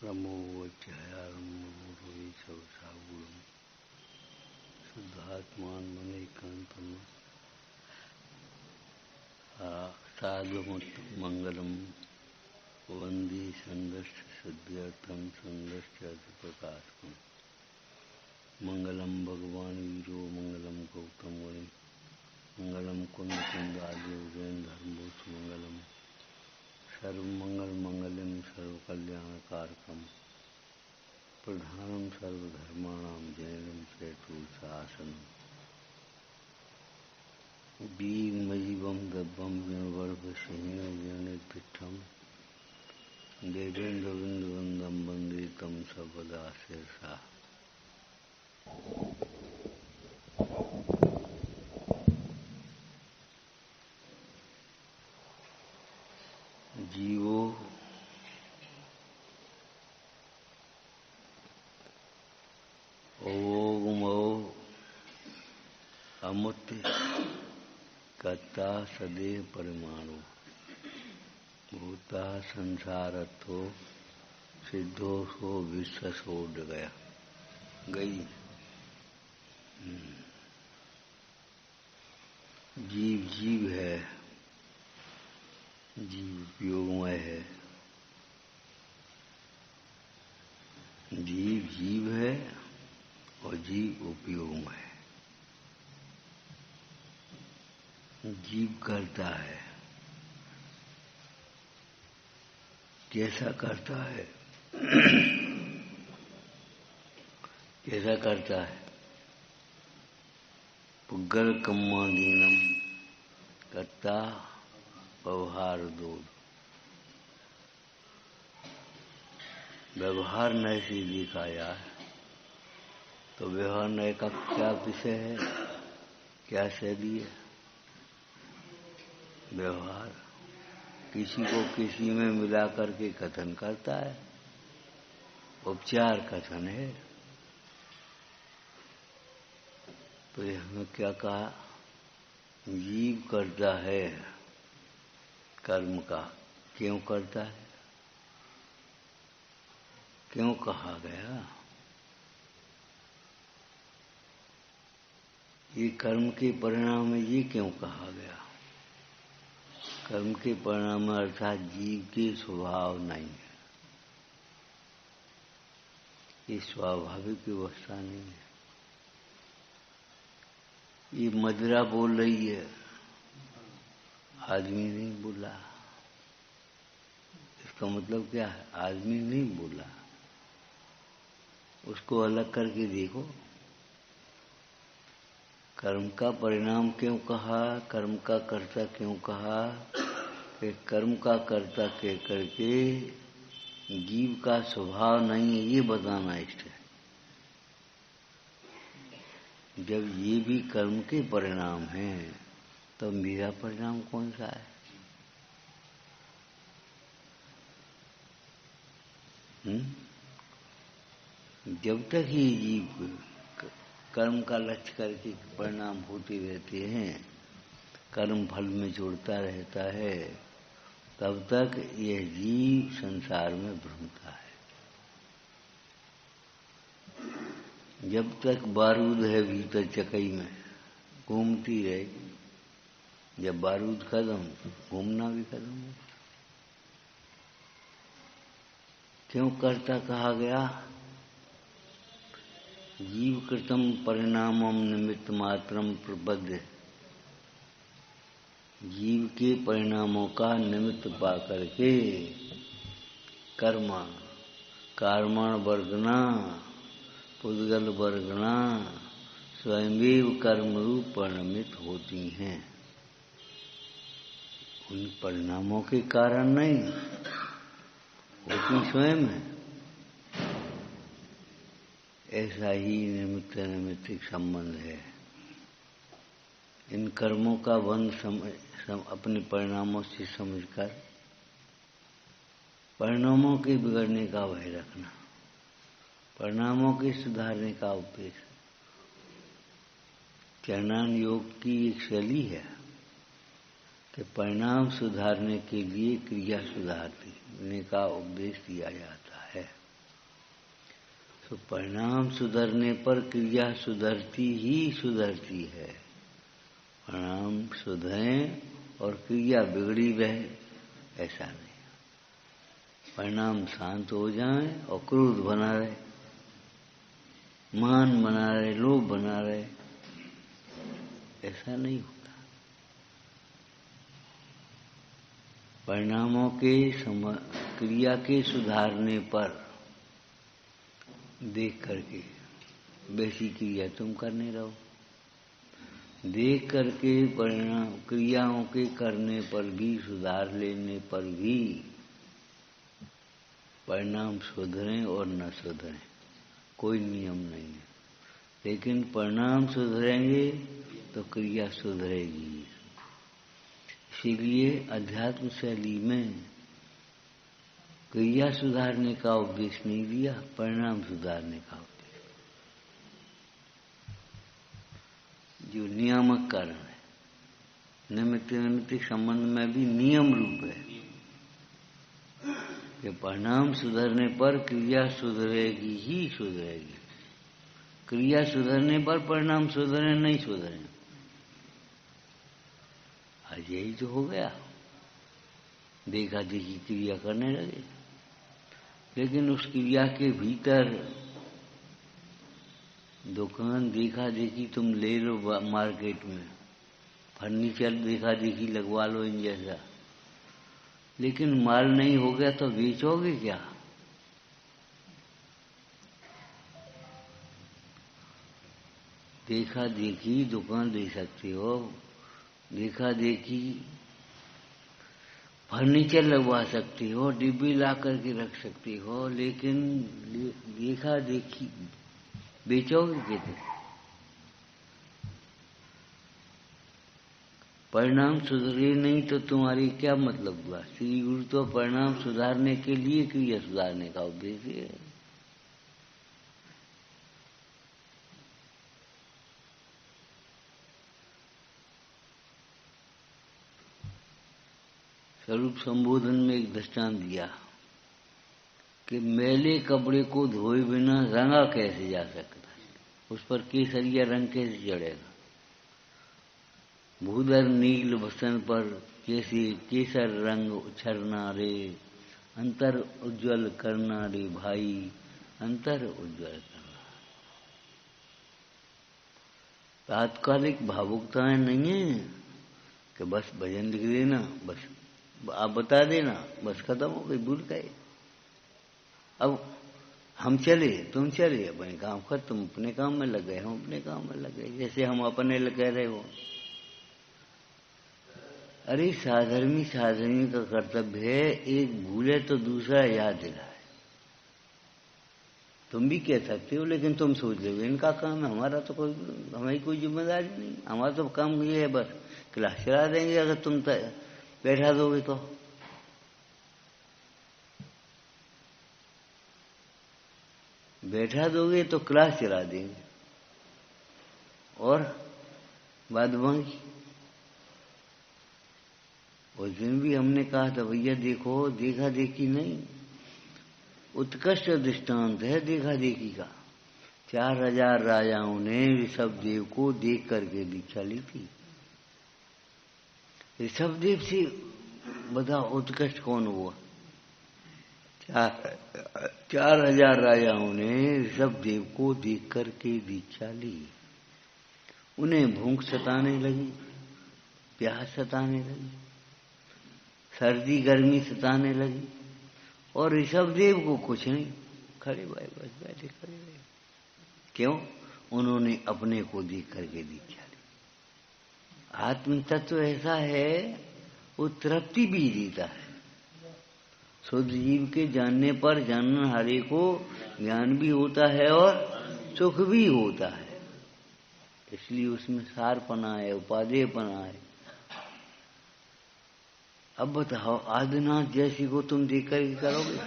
परमो वज्रयारम्भोहि सवसागुणं शुद्धात्मान्मनैकान्तं साधुमत्तं मङ्गलं वन्दे सन्दस्य सद्यर्थं सन्दस्य मङ्गलं भगवान् वीरो मङ्गलं गौतममुनि मङ्गलं कुन्दकुन्दादिवृन् धर्मोऽस्तु सर्वमङ्गलमङ्गलं सर्वकल्याणकारकं प्रधानं सर्वधर्माणां जयनं चैतुर्शासनं बीमजीवं दब्बं विनवर्भशयनविनिर्दिष्टं देवेन्द्रवृन्दवृन्दं वन्दे तं सर्वदा शिरसा। जीवो ओमो अमुत कर्ता सदैव परिमाणु भूता संसारत्थो सिद्धो सो विश्वसोड गया गई। जीव जीव है, जीव उपयोगमय है। जीव जीव है और जीव उपयोगमय है। जीव करता है, कैसा करता है? कैसा करता है? पुग्गल कम्मादीनम कर्ता व्यवहार दो। व्यवहार नय से देखा जाए तो व्यवहार नय का क्या विषय है, क्या शैली है? व्यवहार किसी को किसी में मिला करके कथन करता है, उपचार कथन है। तो ये हमें क्या कहा? जीव करता है कर्म का। क्यों करता है? क्यों कहा गया? ये कर्म के परिणाम में ये क्यों कहा गया? कर्म के परिणाम में अर्थात जीव के स्वभाव नहीं है, ये स्वाभाविक व्यवस्था नहीं है। ये मदिरा बोल रही है, आदमी नहीं बोला। इसका मतलब क्या है? आदमी नहीं बोला। उसको अलग करके देखो। कर्म का परिणाम क्यों कहा? कर्म का कर्ता क्यों कहा? कि कर्म का कर्ता कह करके जीव का स्वभाव नहीं है, ये बताना इष्ट है। जब ये भी कर्म के परिणाम हैं तो मेरा परिणाम कौन सा है? जब तक ये जीव कर्म का लक्ष्य करके परिणाम होते रहते हैं, कर्म फल में जुड़ता रहता है, तब तक यह जीव संसार में भ्रमता है। जब तक बारूद है भीतर चकई में, घूमती रहेगी। जब बारूद खत्म, घूमना भी खत्म हो। क्यों करता कहा गया? जीव कृतम परिणामम निमित्त मात्रम प्रबद्ध। जीव के परिणामों का निमित्त पा करके कर्मा कर्मण वर्गना पुद्गल वर्गना स्वयंमेव कर्म रूप परिणमित होती हैं। उन परिणामों के कारण नहीं होती, स्वयं है। ऐसा ही निमित्त नैमित्तिक संबंध है। इन कर्मों का बंध अपने परिणामों से समझकर परिणामों के बिगड़ने का भय रखना, परिणामों के सुधारने का उद्देश्य। चरणान योग की एक शैली है कि परिणाम सुधारने के लिए क्रिया सुधारने का उपदेश दिया जाता है। तो परिणाम सुधरने पर क्रिया सुधरती ही सुधरती है। परिणाम सुधरें और क्रिया बिगड़ी रहे ऐसा नहीं। परिणाम शांत हो जाए और क्रोध बना रहे, मान बना रहे, लोभ बना रहे, ऐसा नहीं होता। परिणामों के क्रिया के सुधारने पर देख करके वैसी क्रिया तुम करने रहो। देख करके परिणाम क्रियाओं के करने पर भी, सुधार लेने पर भी परिणाम सुधरें और न सुधरें कोई नियम नहीं है। लेकिन परिणाम सुधरेंगे तो क्रिया सुधरेगी। इसीलिए अध्यात्म शैली में क्रिया सुधारने का उपदेश नहीं दिया, परिणाम सुधारने का उपदेश। जो नियामक कारण है, निमित्त नैमित्तिक संबंध में भी नियम रूप है कि परिणाम सुधरने पर क्रिया सुधरेगी ही सुधरेगी। क्रिया सुधरने पर परिणाम सुधरे नहीं सुधरे। आज यही तो हो गया, देखा देखी क्रिया करने लगे। लेकिन उस क्रिया के भीतर दुकान देखा देखी तुम ले लो, मार्केट में फर्नीचर देखा देखी लगवा लो इन जैसा, लेकिन माल नहीं हो गया तो बेचोगे क्या? देखा देखी दुकान दे सकते हो, देखा देखी फर्नीचर लगवा सकती हो, डिब्बी ला करके रख सकती हो, लेकिन देखा देखी बेचोगे कैसे? परिणाम सुधरे नहीं तो तुम्हारी क्या मतलब हुआ? श्री गुरु तो परिणाम सुधारने के लिए क्रिया सुधारने का उद्देश्य है। स्वरूप संबोधन में एक दृष्टांत दिया कि मैले कपड़े को धोए बिना रंगा कैसे जा सकता है, उस पर केसरिया रंग कैसे चढ़ेगा? भूधर नील वसन पर कैसे केसर रंग उछरना रे, अंतर उज्जवल करना रे भाई, अंतर उज्जवल करना। तात्कालिक भावुकताएं नहीं है कि बस भजन लिख देना, बस आप बता देना, बस खत्म हो गई, भूल गए। अब हम चले, तुम चले, अपने काम खत्म, तुम अपने काम में लग गए, हम अपने काम में लग गए, जैसे हम अपने कह रहे हो। अरे साधर्मी साधर्मी का कर्तव्य है, एक भूले तो दूसरा याद दिलाए। तुम भी कह सकते हो, लेकिन तुम सोच लो इनका काम है, हमारा तो कोई, हमारी कोई जिम्मेदारी नहीं। हमारा तो काम ये है बस क्लास चला देंगे, अगर तुम बैठा दोगे तो। बैठा दोगे तो क्लास चला देंगे, और बाद बाकी। उस दिन भी हमने कहा था भैया देखो, देखा देखी नहीं, उत्कृष्ट दृष्टांत है देखा देखी का। 4000 राजाओं ने ऋषभदेव को देख करके दीक्षा ली थी। ऋषभदेव से बताओ उत्कृष्ट कौन हुआ? 4000 राजाओं ने ऋषभदेव को देख करके दीक्षा ली। उन्हें भूख सताने लगी, प्यास सताने लगी, सर्दी गर्मी सताने लगी, और ऋषभदेव को कुछ नहीं, खड़े भाई बस बैठे खड़े रहे। क्यों? उन्होंने अपने को देख करके दीक्षा ली। आत्म तत्व ऐसा है, वो तृप्ति भी देता है। शुद्ध जीव के जानने पर जाननहारे को ज्ञान भी होता है और सुख भी होता है, इसलिए उसमें सारपना है, उपादेयपना है। अब बताओ आदिनाथ जैसी को तुम देख कर करोगे?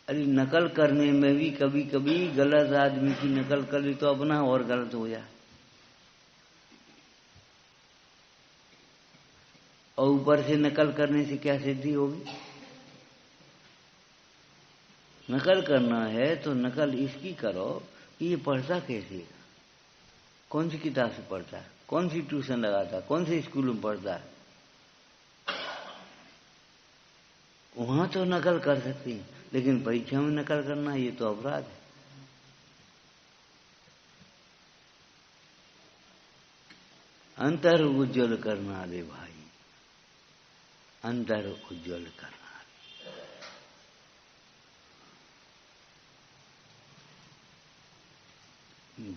अरे नकल करने में भी कभी कभी गलत आदमी की नकल कर ली तो अपना और गलत हो जाए, और ऊपर से नकल करने से क्या सिद्धि होगी? नकल करना है तो नकल इसकी करो कि ये पढ़ता कैसे है, कौन सी किताब से पढ़ता है, कौन सी ट्यूशन लगाता है, कौन से स्कूल में पढ़ता है। वहां तो नकल कर सकती है, लेकिन परीक्षा में नकल करना ये तो अपराध है। अंतर उज्जवल करना रे भाई, अंतर उज्जवल करना।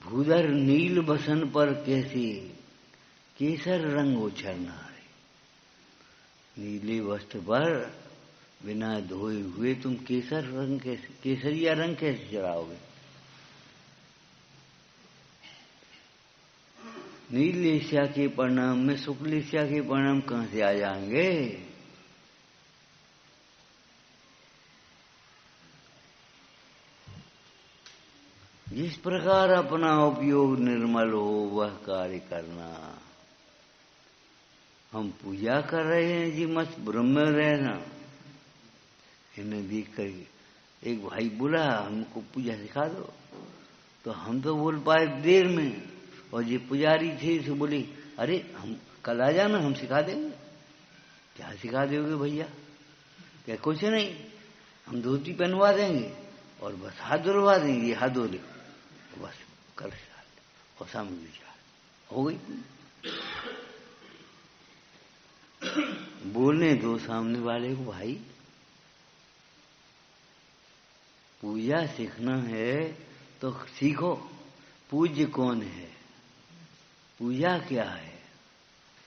भूधर नील बसन पर कैसे केसर रंग उछलना है। नीले वस्त्र पर बिना धोए हुए तुम केसर रंग कैसे, केसरिया रंग कैसे चढ़ाओगे। नील ईर्ष्या के परिणाम में शुक्ल ईर्ष्या के परिणाम कहां से आ जाएंगे। जिस प्रकार अपना उपयोग निर्मल हो वह कार्य करना। हम पूजा कर रहे हैं जी, मस्त ब्रह्म में रहना। इन्हें देख कर एक भाई बोला हमको पूजा सिखा दो, तो हम तो बोल पाए देर में, और ये पुजारी थे तो बोले अरे हम कल आ जाना हम सिखा देंगे। क्या सिखा दोगे भैया। क्या कुछ नहीं, हम धोती पहनवा देंगे और बस हाथ धुलवा देंगे, हाथ धो ले बस कर और सामने विचार हो गई। बोलने दो सामने वाले को भाई, पूजा सीखना है तो सीखो। पूज्य कौन है, पूजा क्या है,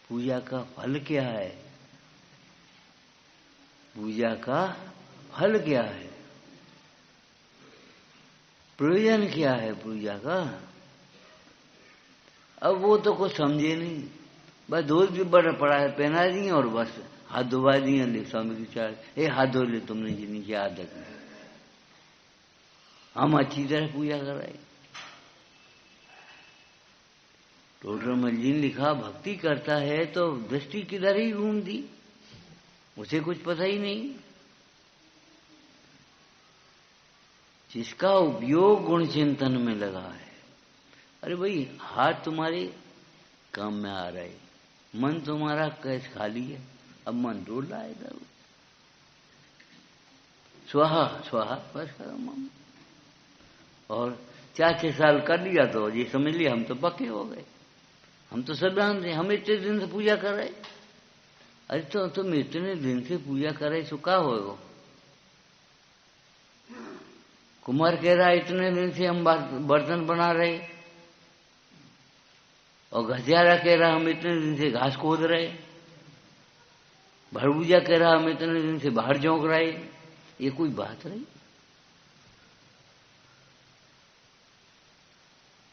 पूजा का फल क्या है, पूजा का फल क्या है, प्रयोजन क्या है पूजा का। अब वो तो कुछ समझे नहीं, बस धोत भी बड़ा पड़ा है पहना दिए और बस हाथ धोवा दिए, ले स्वामी विचार ए हाथ धो ले तुमने जी नीचे हाथ रखना। हम अच्छी तरह पूजा कर रहे। टोटल मलजीन लिखा भक्ति करता है तो दृष्टि किधर ही घूम दी, उसे कुछ पता ही नहीं। जिसका उपयोग गुण चिंतन में लगा है। अरे भाई हाथ तुम्हारे काम में आ रहा है, मन तुम्हारा कैसे खाली है, अब मन डोल रहा है इधर। स्वाहा स्वाहा बस करो मम। और 4-6 साल कर लिया तो ये समझ लिया हम तो पक्के हो गए, हम तो सब जानते, हम इतने दिन से पूजा कर रहे। अरे तो तुम इतने दिन से पूजा कर रहे, सुखा हो। कुमार कह रहा इतने दिन से हम बर्तन बना रहे, और घसियारा कह रहा हम इतने दिन से घास खोद रहे, भरबूजा कह रहा हम इतने दिन से बाहर झोंक रहे। ये कोई बात रही।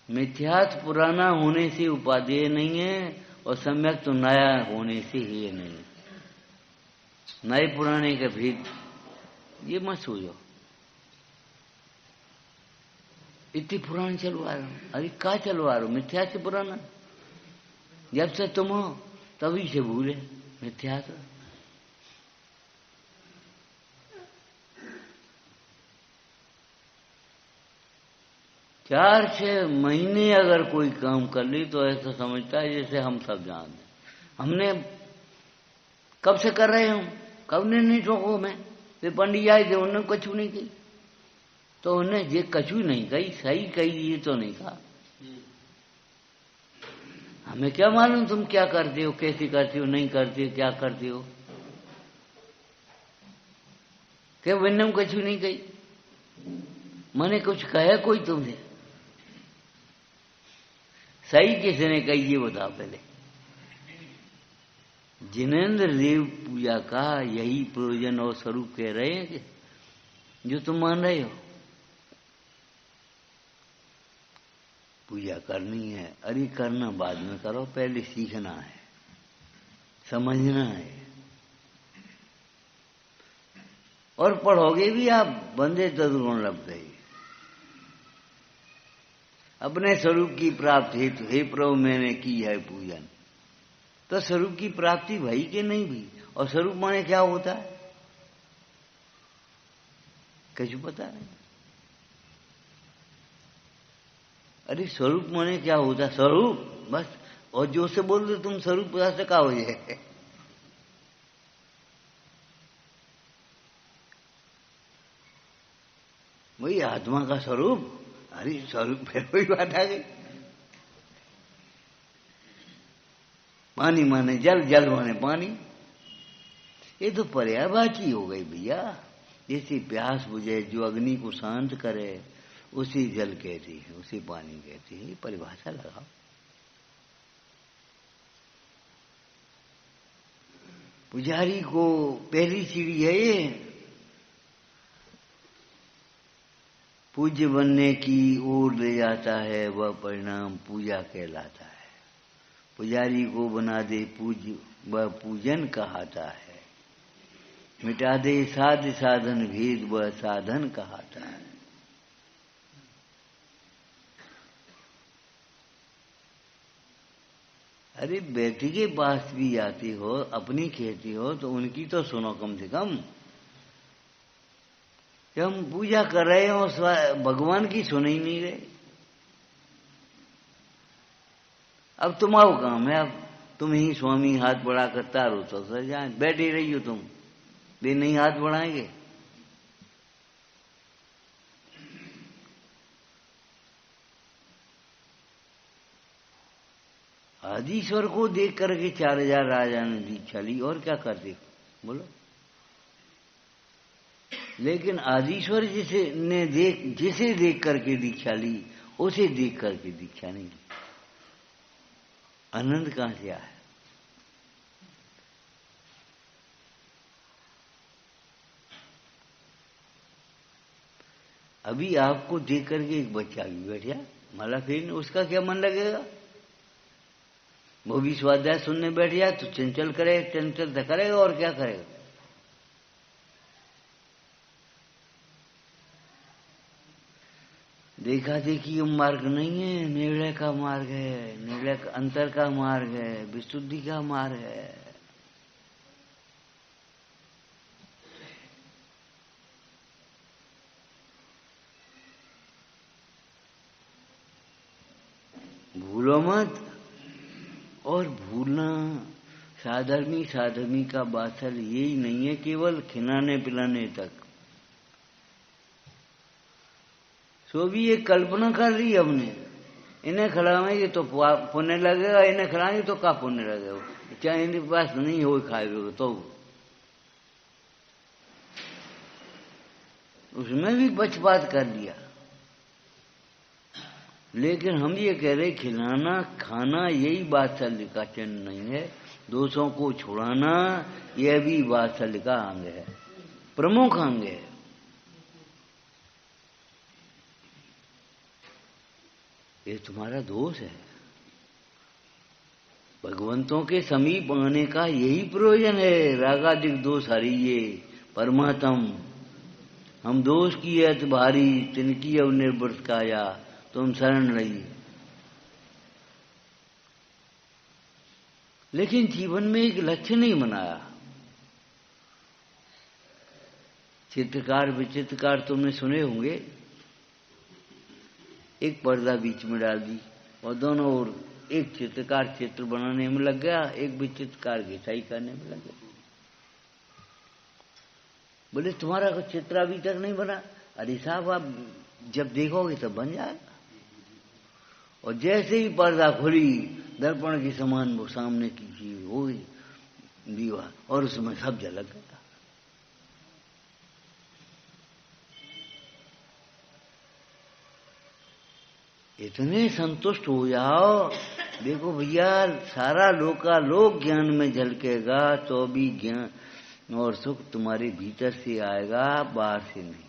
मिथ्यात्व पुराना होने से उपादेय नहीं है, और सम्यक तो नया होने से ही नहीं। नए पुराने का भेद ये मत सोचो। इतनी पुरानी चलवा रहा हूं, अरे क्या चलवा रहा हूं, मिथ्या से पुराना। जब से तुम हो तभी से भूले मिथ्या से। चार 6 महीने अगर कोई काम कर ली तो ऐसा समझता है जैसे हम सब जानते। हमने कब से कर रहे हम, कब ने नहीं ठोको मैं। वे पंडित आए थे उन्होंने कछु नहीं की, तो उन्हें ये कछु नहीं कही, सही कही ये तो नहीं कहा। हमें क्या मालूम तुम क्या करते हो, कैसे करते हो, नहीं करते हो, क्या करते हो। क्या विनम कछु नहीं कही, मैंने कुछ कहा कोई तुमसे। सही किसने कही ये बताओ पहले। जिनेन्द्र देव पूजा का यही प्रयोजन और स्वरूप कह रहे हैं कि जो तुम मान रहे हो। पूजा करनी है, अरे करना बाद में करो, पहले सीखना है, समझना है। और पढ़ोगे भी आप बंदे तदगुण लग गए। अपने स्वरूप की प्राप्ति हेतु हे प्रभु मैंने की है पूजन, तो स्वरूप की प्राप्ति भई के नहीं भी। और स्वरूप माने क्या होता है, कुछ पता नहीं। अरे स्वरूप माने क्या होता? स्वरूप बस। और जो से बोल दो तुम स्वरूप पता से का हो जाए। वही आत्मा का स्वरूप। अरे स्वरूप फिर वही बात आ गई। पानी माने जल, जल माने पानी। ये तो पर्यायवाची हो गई भैया। जैसे प्यास बुझे, जो अग्नि को शांत करे, उसी जल कहती है, उसी पानी कहती है। ये परिभाषा लगाओ। पुजारी को पहली सीढ़ी है ये, पूज्य बनने की ओर ले जाता है। वह परिणाम पूजा कहलाता है। पुजारी को बना दे पूज्य, वह पूजन कहलाता है। मिटा दे साध साधन भेद, वह साधन कहलाता है। अरे बेटी के पास भी जाती हो, अपनी कहती हो, तो उनकी तो सुनो कम से कम। कि हम पूजा कर रहे हो, भगवान की सुन ही नहीं रहे। अब तुम्हारा काम है, अब तुम ही स्वामी हाथ बढ़ा कर तारो तो सर जाए। बैठे रही हो तुम, वे नहीं हाथ बढ़ाएंगे। आदिश्वर को देख करके 4000 राजा ने दीक्षा ली, और क्या करते बोलो। लेकिन आदिश्वर जिसे देख करके दीक्षा ली, उसे देख करके दीक्षा नहीं ली। आनंद कहां से आया? अभी आपको देख करके एक बच्चा भी बैठ गया, माला फेरने, उसका क्या मन लगेगा? वो भी स्वाध्याय सुनने बैठ जाए तो चंचल करे, चंचल तो करेगा, और क्या करेगा? देखा देखी मार्ग नहीं है, निर्णय का मार्ग है। निर्णय का अंतर का मार्ग है, विशुद्धि का मार्ग है। भूलो मत। और भूलना, साधर्मी का बासल यही नहीं है केवल खिलाने पिलाने तक। सो भी ये कल्पना कर रही है हमने, इन्हें खिलाएंगे तो पुण्य लगेगा, इन्हें खिलाएंगे तो का पुण्य लगेगा? चाहे इनके पास नहीं हो खाए तो उसमें भी पक्षपात कर दिया। लेकिन हम ये कह रहे खिलाना खाना यही वात्सल्य का चिन्ह नहीं है। दोषों को छुड़ाना यह भी वात्सल्य का अंग है, प्रमुख अंग है। ये तुम्हारा दोष है। भगवंतों के समीप आने का यही प्रयोजन है। रागादिक दोष हरिये परमात्म, हम दोष की अत भारी, तिनकी अब निर्वृत काया, तुम शरण रही। लेकिन जीवन में एक लक्ष्य नहीं बनाया। चित्रकार विचित्रकार तुमने सुने होंगे, एक पर्दा बीच में डाल दी और दोनों ओर एक चित्रकार चित्र बनाने में लग गया, एक विचित्रकार घिसाई करने में लग गया। बोले तुम्हारा कुछ चित्र अभी तक नहीं बना। अरे साहब आप जब देखोगे तब बन जाएगा। और जैसे ही पर्दा खुली, दर्पण के समान वो सामने की चीज हो गई दीवार, और उसमें सब झलक गया। इतने संतुष्ट हो जाओ, देखो भैया सारा लोक ज्ञान में झलकेगा तो भी ज्ञान और सुख तुम्हारे भीतर से आएगा, बाहर से नहीं।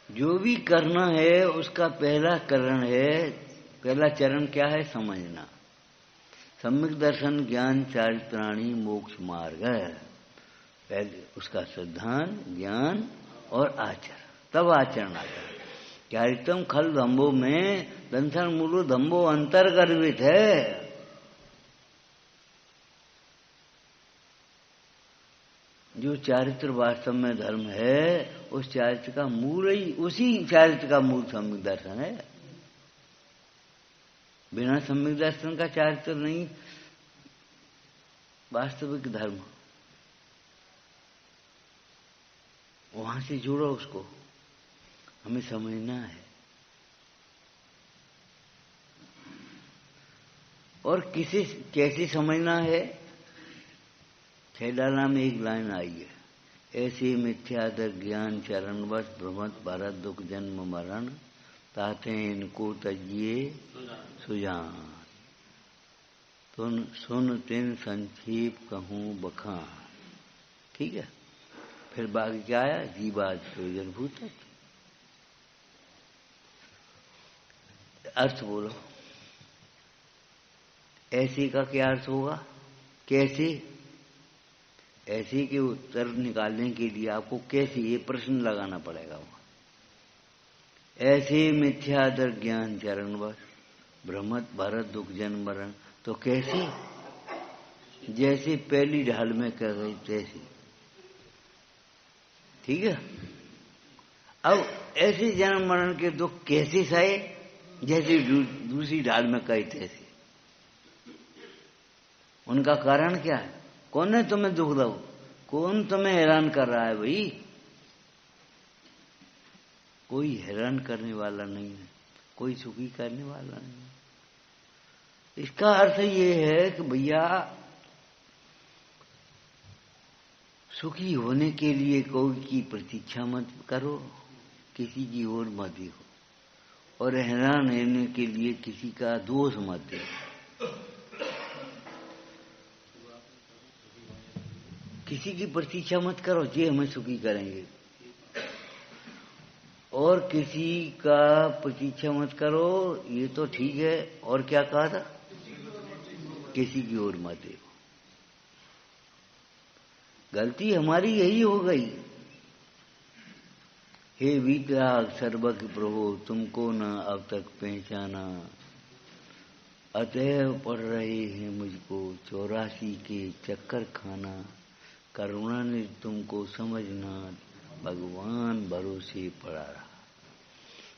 जो भी करना है उसका पहला चरण क्या है? समझना। सम्यक दर्शन ज्ञान चार प्राणी मोक्ष मार्ग है। पहले उसका सिद्धांत, ज्ञान और आचरण, तब आचरण आता है। चारित्रम खल धम्बो में दंसन मूलो धम्बो अंतर गर्भित है। जो चारित्र वास्तव में धर्म है, उस चारित्र का मूल ही, उसी चारित्र का मूल सम्यक दर्शन है। बिना सम्यक दर्शन का चारित्र नहीं वास्तविक धर्म। वहां से जुड़ो, उसको हमें समझना है। और कैसे समझना है? छैलाला में एक लाइन आई है, ऐसे मिथ्यादर ज्ञान चरणवश भ्रमत भारत दुख जन्म मरण, ताते इनको तजिए सुजान, तुम सुन तिन संक्षेप कहूं बखान। ठीक है, फिर बाकी क्या आया? जीवाद प्रयोजन भूत। अर्थ बोलो, ऐसे का क्या अर्थ होगा? कैसे? ऐसे के उत्तर निकालने के लिए आपको कैसे, ये प्रश्न लगाना पड़ेगा। ऐसे मिथ्यादर ज्ञान चरणवश भ्रमत भरत दुख जन्म मरण, तो कैसे? जैसे पहली ढाल में कह गई तैसे। ठीक है, अब ऐसे जन्म मरण के दुख कैसे सहे? जैसे दूसरी ढाल में कही तैसे। उनका कारण क्या है? कौन है तुम्हें दुख दो? कौन तुम्हें हैरान कर रहा है भाई? कोई हैरान करने वाला नहीं है, कोई सुखी करने वाला नहीं है। इसका अर्थ ये है कि भैया सुखी होने के लिए कोई की प्रतीक्षा मत करो, किसी की ओर मत देखो, और हैरान होने के लिए किसी का दोष मत देखो। किसी की प्रतीक्षा मत करो, ये हमें सुखी करेंगे, और किसी का प्रतीक्षा मत करो, ये तो ठीक है। और क्या कहा था? किसी की ओर मत देखो। गलती हमारी यही हो गई। हे वीतराग सर्वज्ञ प्रभु, तुमको न अब तक पहचाना, अतएव पढ़ रहे हैं मुझको 84 के चक्कर खाना, करुणा ने तुमको समझना, भगवान भरोसे पड़ा रहा।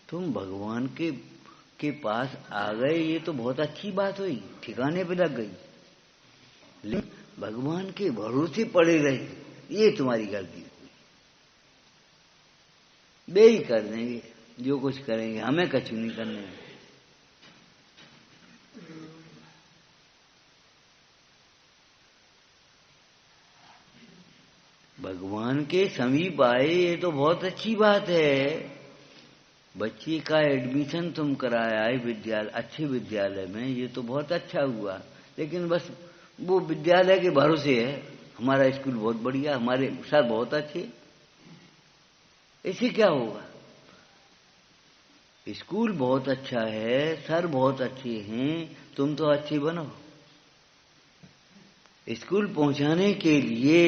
तुम भगवान के पास आ गए, ये तो बहुत अच्छी बात हुई, ठिकाने पे लग गई। लेकिन भगवान के भरोसे पड़े रहे, ये तुम्हारी गलती हुई। वे ही कर देंगे जो कुछ करेंगे, हमें कछु नहीं करने हैं। भगवान के समीप आए, ये तो बहुत अच्छी बात है। बच्चे का एडमिशन तुम कराया है विद्यालय, अच्छे विद्यालय में, ये तो बहुत अच्छा हुआ। लेकिन बस वो विद्यालय के भरोसे है, हमारा स्कूल बहुत बढ़िया, हमारे सर बहुत अच्छे। इससे क्या होगा? स्कूल बहुत अच्छा है, सर बहुत अच्छे हैं, तुम तो अच्छे बनो। स्कूल पहुंचाने के लिए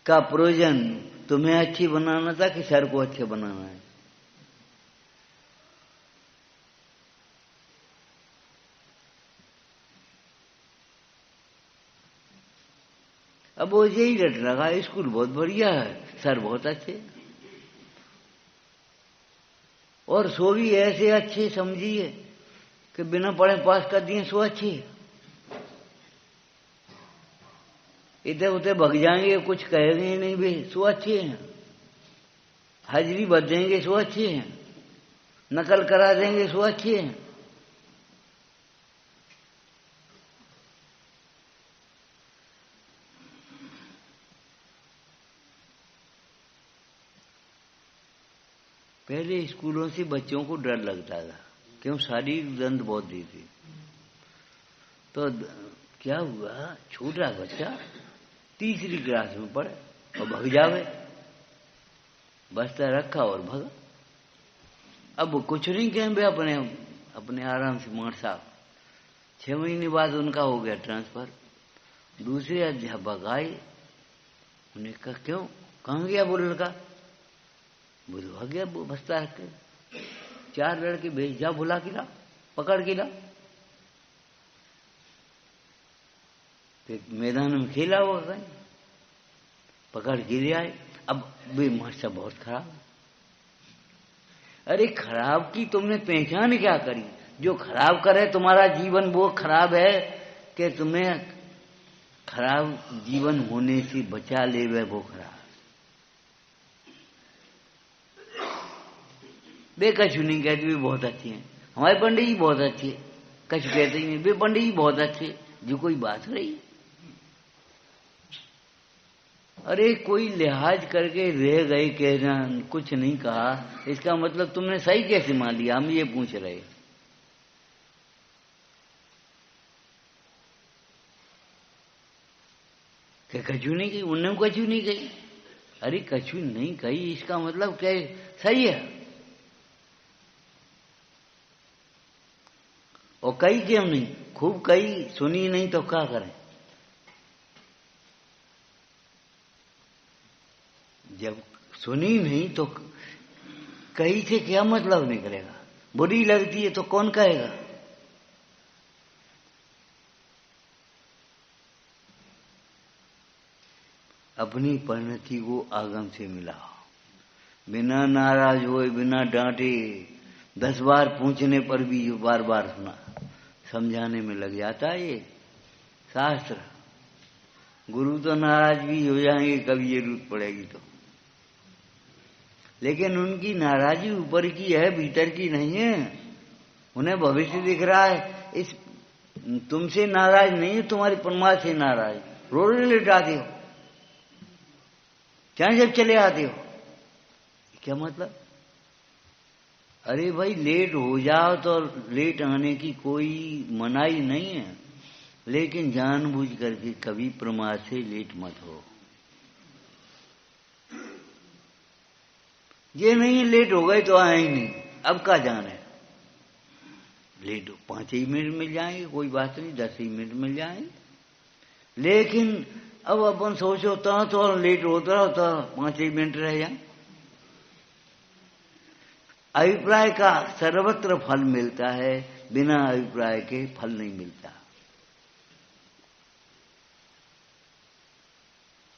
का प्रयोजन तुम्हें अच्छी बनाना था कि सर को अच्छे बनाना है? अब वो यही रट लगा, स्कूल बहुत बढ़िया है, सर बहुत अच्छे, और सो भी ऐसे अच्छे समझिए कि बिना पढ़े पास कर दिए, सो अच्छे। इधर उधर भग जाएंगे, कुछ कहेंगे नहीं भी, सो अच्छे हैं। हाजिरी भर देंगे, सो अच्छे हैं। नकल करा देंगे, सो अच्छे हैं। पहले स्कूलों से बच्चों को डर लगता था, क्यों? शारीरिक दंड बहुत देते। तो क्या हुआ, छोटा बच्चा तीसरी क्लास में पढ़े और भग जावे, बस्ता रखा और भगा। अब कुछ नहीं कहें बे, अपने अपने आराम से मार साहब। 6 महीने बाद उनका हो गया ट्रांसफर। दूसरे अध्यापक आए, उन्हें कहा क्यों, कहाँ गया वो लड़का? वो भाग गया, वो बस्ता रख के। 4 लड़के भेज, जा बुला के ला, पकड़ के ला। फिर मैदान में खेला हुआ कहीं, पकड़ के ले आए। अब वे मास्टर बहुत खराब। अरे खराब की तुमने पहचान क्या करी? जो खराब करे तुम्हारा जीवन वो खराब है कि तुम्हें खराब जीवन होने से बचा ले, वो खराब। वे कछु नहीं कहते, वे बहुत अच्छे हैं, हमारे पंडित जी बहुत अच्छे, कछु कहते ही नहीं, वे पंडित जी बहुत अच्छे, जो कोई बात रही। अरे कोई लिहाज करके रह गए, कहना कुछ नहीं कहा, इसका मतलब तुमने सही कैसे मान लिया? हम ये पूछ रहे। क्या कछु नहीं कही? उन्होंने कछु नहीं कही। अरे कछु नहीं कही इसका मतलब क्या? सही है। और कही क्यों नहीं? खूब कही, सुनी नहीं तो क्या करें? जब सुनी नहीं तो कही से क्या मतलब निकलेगा? बुरी लगती है तो कौन कहेगा? अपनी परिणति को आगम से मिला, बिना नाराज हुए, बिना डांटे, 10 बार पूछने पर भी जो बार बार सुना, समझाने में लग जाता है ये शास्त्र। गुरु तो नाराज भी हो जाएंगे कभी जरूरत पड़ेगी तो, लेकिन उनकी नाराजी ऊपर की है, भीतर की नहीं है। उन्हें भविष्य दिख रहा है। इस तुमसे नाराज नहीं है, तुम्हारी परमात्मा से नाराज। रोज लेट आते हो, चाहे जब चले आते हो, क्या मतलब? अरे भाई लेट हो जाओ तो लेट आने की कोई मनाही नहीं है, लेकिन जानबूझ करके कभी प्रमाद से लेट मत हो। ये नहीं लेट हो गए तो आए ही नहीं, अब का जाने। लेट 5 ही मिनट मिल जाएंगे, कोई बात नहीं, 10 ही मिनट मिल जाएंगे, लेकिन अब अपन सोचो तो लेट होता 5 ही मिनट रह जाए। अभिप्राय का सर्वत्र फल मिलता है, बिना अभिप्राय के फल नहीं मिलता।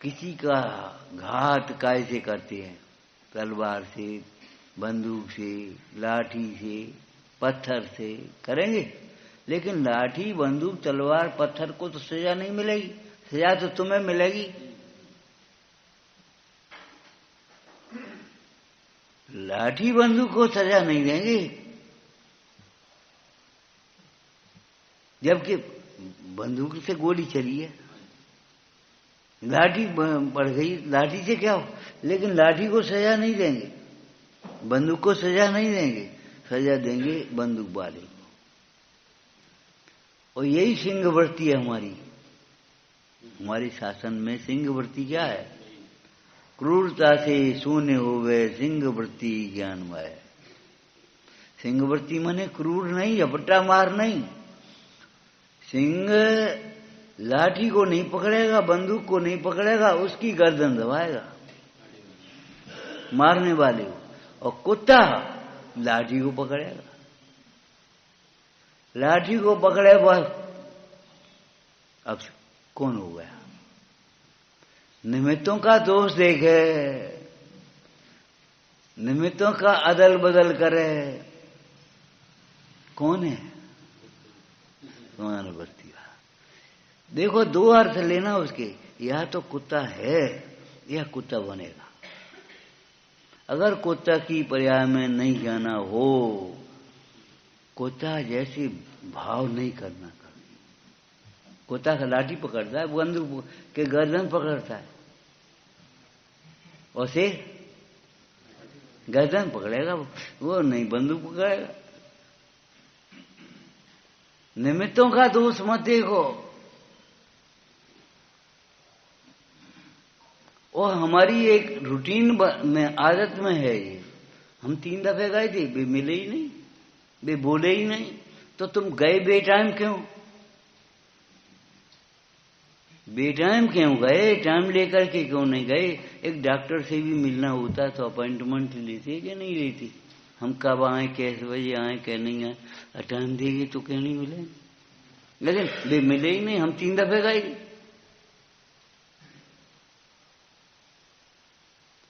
किसी का घात कैसे करते हैं? तलवार से, बंदूक से, लाठी से, पत्थर से करेंगे, लेकिन लाठी, बंदूक, तलवार, पत्थर को तो सजा नहीं मिलेगी। सजा तो तुम्हें मिलेगी। लाठी बंदूक को सजा नहीं देंगे, जबकि बंदूक से गोली चली है, लाठी पड़ गई, लाठी से क्या हो, लेकिन लाठी को सजा नहीं देंगे, बंदूक को सजा नहीं देंगे, सजा देंगे बंदूक वाले को। और यही सिंहवृत्ति है हमारी शासन में। सिंहवृत्ति क्या है? क्रूरता से शून्य होवे सिंहवृत्ति ज्ञानमय। सिंहवृत्ति माने क्रूर नहीं, झपट्टा मार नहीं। सिंह लाठी को नहीं पकड़ेगा, बंदूक को नहीं पकड़ेगा, उसकी गर्दन दबाएगा मारने वाले को। और कुत्ता लाठी को पकड़ेगा, लाठी को पकड़े बस। अब कौन हो गया? निमित्तों का दोष देखे, निमित्तों का अदल बदल करे, कौन है? समानुवर्ती। देखो 2 अर्थ लेना उसके, या तो कुत्ता है या कुत्ता बनेगा। अगर कुत्ता की पर्याय में नहीं जाना हो, कुत्ता जैसे भाव नहीं करना कभी। कुत्ता का लाठी पकड़ता है, बंदूक के गर्दन पकड़ता है, और से गर्दन पकड़ेगा, वो नहीं बंदूक पकड़ेगा। निमित्तों का दोष मत देखो। और हमारी एक रूटीन में, आदत में है ये। हम 3 दफे गए थे, वे मिले ही नहीं, वे बोले ही नहीं, तो तुम गए बेटाइम क्यों? बेटाइम क्यों गए? टाइम लेकर के क्यों नहीं गए? एक डॉक्टर से भी मिलना होता तो अपॉइंटमेंट लेते कि नहीं लेते? हम कब आए, कैसे बजे आए, क्या नहीं आए, टाइम देंगे तो क्या नहीं मिले, लेकिन वे मिले ही नहीं। हम 3 दफे गए।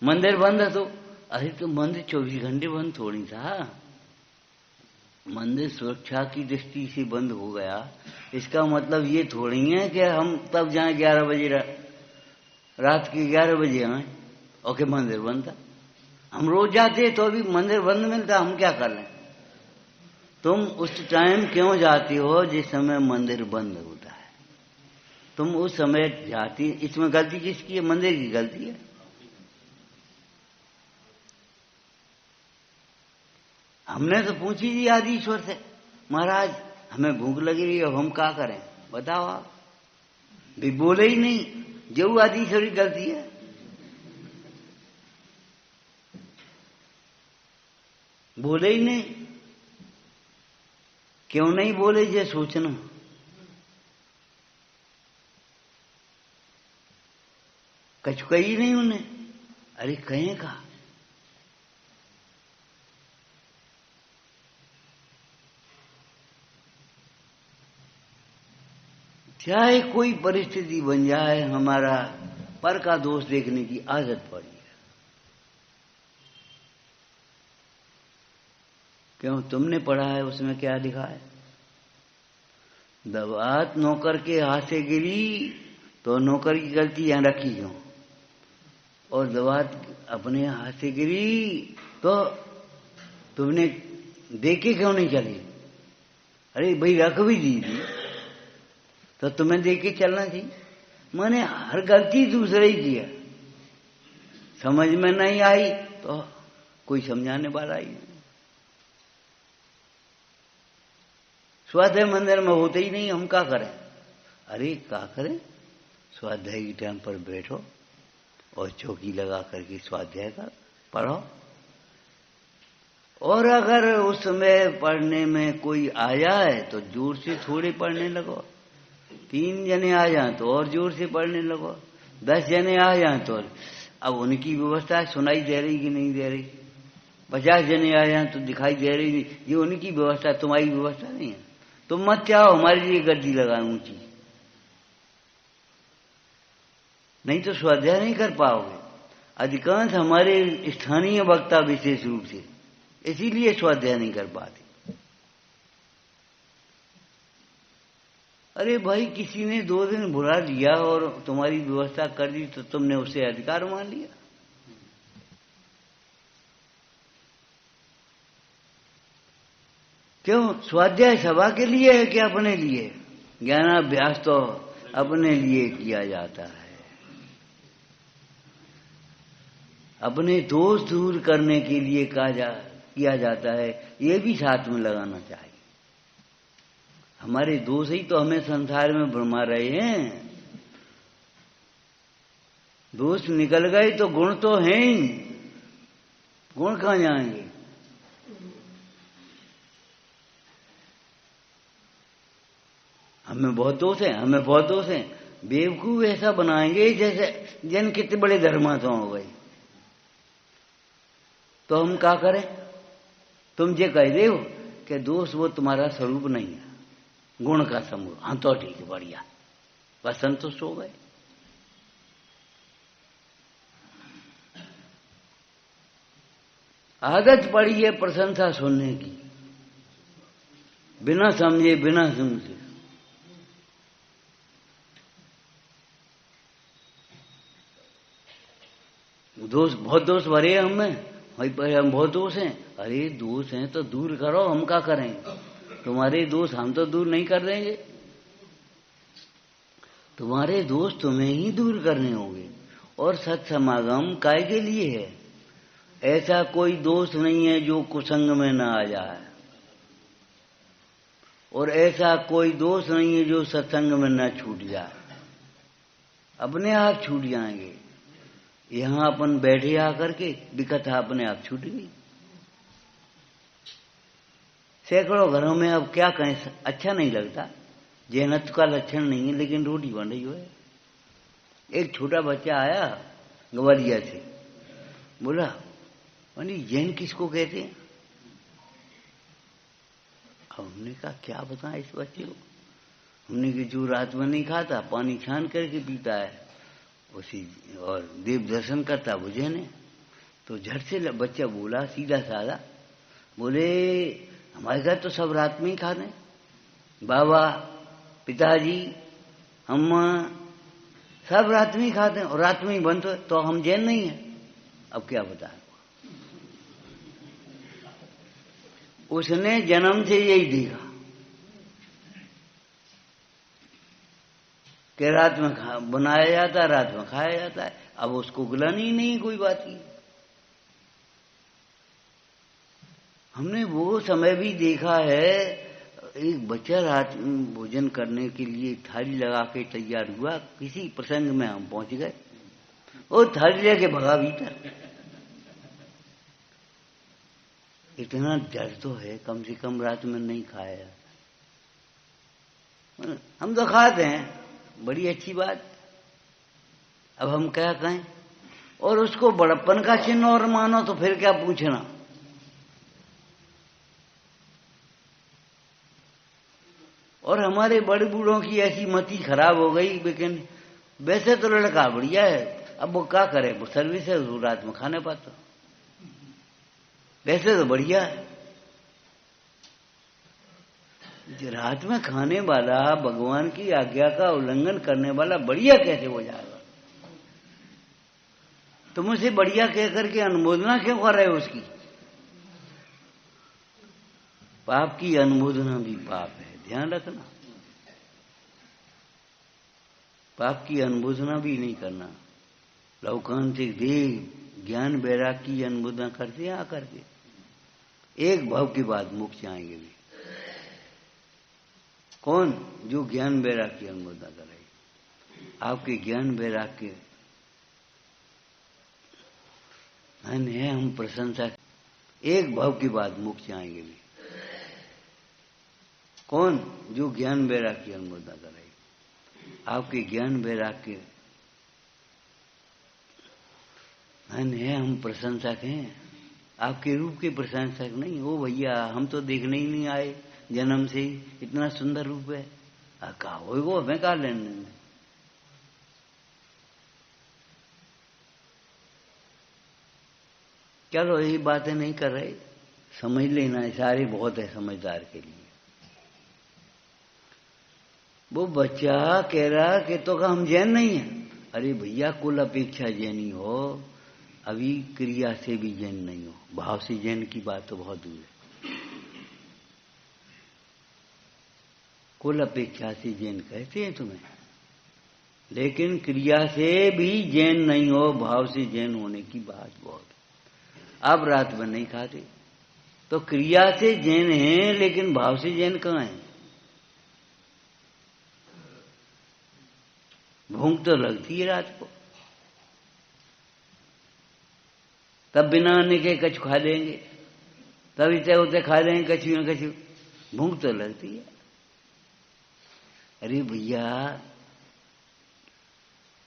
मंदिर बंद है तो अरे तो मंदिर 24 घंटे बंद थोड़ी था। मंदिर सुरक्षा की दृष्टि से बंद हो गया, इसका मतलब ये थोड़ी है कि हम तब जाए 11 बजे रात के 11 बजे आए और के मंदिर बंद था। हम रोज जाते तो अभी मंदिर बंद मिलता, हम क्या कर लें। तुम उस टाइम क्यों जाती हो जिस समय मंदिर बंद होता है? तुम उस समय जाती, इसमें गलती किसकी है? मंदिर की गलती है। हमने तो पूछी थी आदि ईश्वर से, महाराज हमें भूख लगी रही है, हम क्या करें बताओ आप। भी बोले ही नहीं, जो आदि ईश्वर की गलती है। बोले ही नहीं, क्यों नहीं बोले ये सोचना। कछ कही नहीं उन्हें, अरे कहें का। चाहे कोई परिस्थिति बन जाए, हमारा पर का दोष देखने की आदत पड़ी है। क्यों? तुमने पढ़ा है, उसमें क्या लिखा है? दवात नौकर के हाथ से गिरी तो नौकर की गलती यहां रखी क्यों, और दवात अपने हाथ से गिरी तो तुमने देखे क्यों नहीं चली? अरे भाई रख भी दी थी तो तुम्हें देख के चलना चाहिए। मैंने हर गलती दूसरे ही की है, समझ में नहीं आई तो कोई समझाने वाला ही नहीं। स्वाध्याय मंदिर में होते ही नहीं, हम क्या करें? अरे क्या करें, स्वाध्याय के टाइम पर बैठो और चौकी लगा करके स्वाध्याय का पढ़ो। और अगर उस समय पढ़ने में कोई आ जाए तो जोर से थोड़े पढ़ने लगो। 3 जने आ जाए तो और जोर से पढ़ने लगो। 10 जने आ जाए तो अब उनकी व्यवस्था सुनाई दे रही कि नहीं दे रही। 50 जने आ जाए तो दिखाई दे रही नहीं, ये उनकी व्यवस्था, तुम्हारी व्यवस्था नहीं है। तुम मत चाहो हमारे लिए गद्दी लगाए ऊंची, नहीं तो स्वाध्याय नहीं कर पाओगे। अधिकांश हमारे स्थानीय वक्ता विशेष रूप से इसीलिए स्वाध्याय नहीं कर पाते। अरे भाई किसी ने 2 दिन बुला लिया और तुम्हारी व्यवस्था कर दी तो तुमने उसे अधिकार मान लिया। क्यों? स्वाध्याय सभा के लिए है कि अपने लिए? ज्ञानाभ्यास तो अपने लिए किया जाता है, अपने दोष दूर करने के लिए किया जाता है। ये भी साथ में लगाना चाहिए। हमारे दोष ही तो हमें संसार में भरमा रहे हैं। दोष निकल गए तो गुण तो हैं ही, गुण कहां जाएंगे? हमें बहुत दोष है, हमें बहुत दोष है। बेवकूफ ऐसा बनाएंगे जैसे जन कितने बड़े धर्मात्मा हो गए। तो हम क्या करें? तुम ये कह दे हो कि दोष वो तुम्हारा स्वरूप नहीं है, गुण का समूह। हाँ तो ठीक है, बढ़िया, बस संतुष्ट हो गए। आदत पड़ी है प्रशंसा सुनने की, बिना समझे बिना समझे। दोष, बहुत दोष भरे हैं हमें, भाई पर हम बहुत दोष हैं। अरे दोष हैं तो दूर करो, हम क्या करेंगे? तुम्हारे दोष हम तो दूर नहीं कर देंगे, तुम्हारे दोष तुम्हें ही दूर करने होंगे। और सत्समागम काय के लिए है? ऐसा कोई दोष नहीं है जो कुसंग में न आ जाए, और ऐसा कोई दोष नहीं है जो सत्संग में न छूट जाए। अपने आप छूट जाएंगे। यहां अपन बैठे आकर के विकथा अपने आप छूट गई। सैकड़ों घरों में अब क्या कहें, अच्छा नहीं लगता, जैनत्व का लक्षण नहीं है, लेकिन रोटी बन रही है। एक छोटा बच्चा आया ग्वालियर से, बोला पंडित जैन किसको कहते हैं? हमने कहा क्या बताएं इस बच्चे को। हमने कि जो रात में नहीं खाता पानी छान करके पीता है उसी, और देव दर्शन करता बुझे ने। तो झट से बच्चा बोला सीधा साधा, बोले हमारे घर तो सब रात में ही खाते हैं बाबा, पिताजी, हम सब रात में ही खाते हैं और रात में ही बंद तो हम जैन नहीं है। अब क्या बताएं, उसने जन्म से यही देखा कि रात में बनाया जाता है, रात में खाया जाता है। अब उसको गिलानी ही नहीं कोई बात की। हमने वो समय भी देखा है, एक बच्चा रात में भोजन करने के लिए थाली लगा के तैयार हुआ, किसी प्रसंग में हम पहुंच गए, वो थाली लेके भगा भीतर। इतना डर तो है, कम से कम रात में नहीं खाया। हम तो खाते हैं, बड़ी अच्छी बात। अब हम क्या कहें, और उसको बड़प्पन का चिन्ह और मानो तो फिर क्या पूछना। और हमारे बड़े बूढ़ों की ऐसी मति खराब हो गई। लेकिन वैसे तो लड़का बढ़िया है, अब वो क्या करे, वो सर्विस है, वो रात में खाने पाता। वैसे तो बढ़िया है, रात में खाने वाला भगवान की आज्ञा का उल्लंघन करने वाला बढ़िया कैसे हो जाएगा। तुम उसे बढ़िया कह करके अनुमोदना क्यों कर रहे हो उसकी। पाप की अनुमोदना भी पाप है, ध्यान रखना। पाप की अनुमोदना भी नहीं करना। लौकांतिक देव ज्ञान वैराग की अनुमोदना करते हैं आकर के, एक भाव की बात मुख जाएंगे भी। कौन, जो ज्ञान वैराग की अनुमोदना करे। आपके ज्ञान वैराग के है, हम प्रशंसा, एक भाव की बात मुख जाएंगे भी। कौन, जो ज्ञान वैराग की अनुमोदना करे। आपके ज्ञान वैराग के है, हम प्रशंसक हैं, आपके रूप के प्रशंसक नहीं। ओ भैया, हम तो देखने ही नहीं आए जन्म से ही, इतना सुंदर रूप है। कहा वो हमें कहा लेने। चलो यही बातें नहीं कर रहे, समझ लेना, इशारे बहुत है समझदार के लिए। वो बच्चा कह रहा कि तो हम जैन नहीं है। अरे भैया, कुल अपेक्षा जैनी हो, अभी क्रिया से भी जैन नहीं हो, भाव से जैन की बात तो बहुत दूर है। कुल अपेक्षा से जैन कहते हैं तुम्हें, लेकिन क्रिया से भी जैन नहीं हो, भाव से जैन होने की बात बहुत है। आप रात में नहीं खाते तो क्रिया से जैन हैं, लेकिन भाव से जैन कहाँ है। भूख तो लगती है रात को, तब बिना अन्न के कछु खा लेंगे, तब इतने उतने खा लेंगे कछु न कछु, भूख तो लगती है। अरे भैया,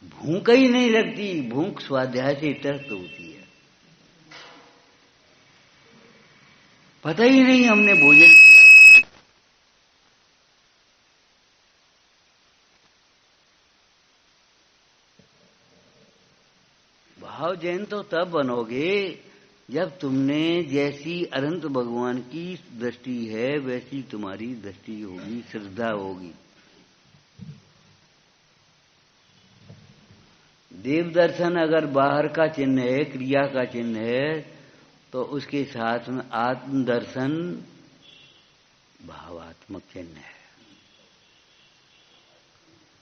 भूख ही नहीं लगती, भूख स्वाध्याय से तृप्त होती है। पता ही नहीं हमने भोजन किया। भाव जैन तो तब बनोगे जब तुमने, जैसी अनंत भगवान की दृष्टि है वैसी तुम्हारी दृष्टि होगी, श्रद्धा होगी। देव दर्शन अगर बाहर का चिन्ह है, क्रिया का चिन्ह है, तो उसके साथ में आत्म दर्शन भावात्मक चिन्ह है।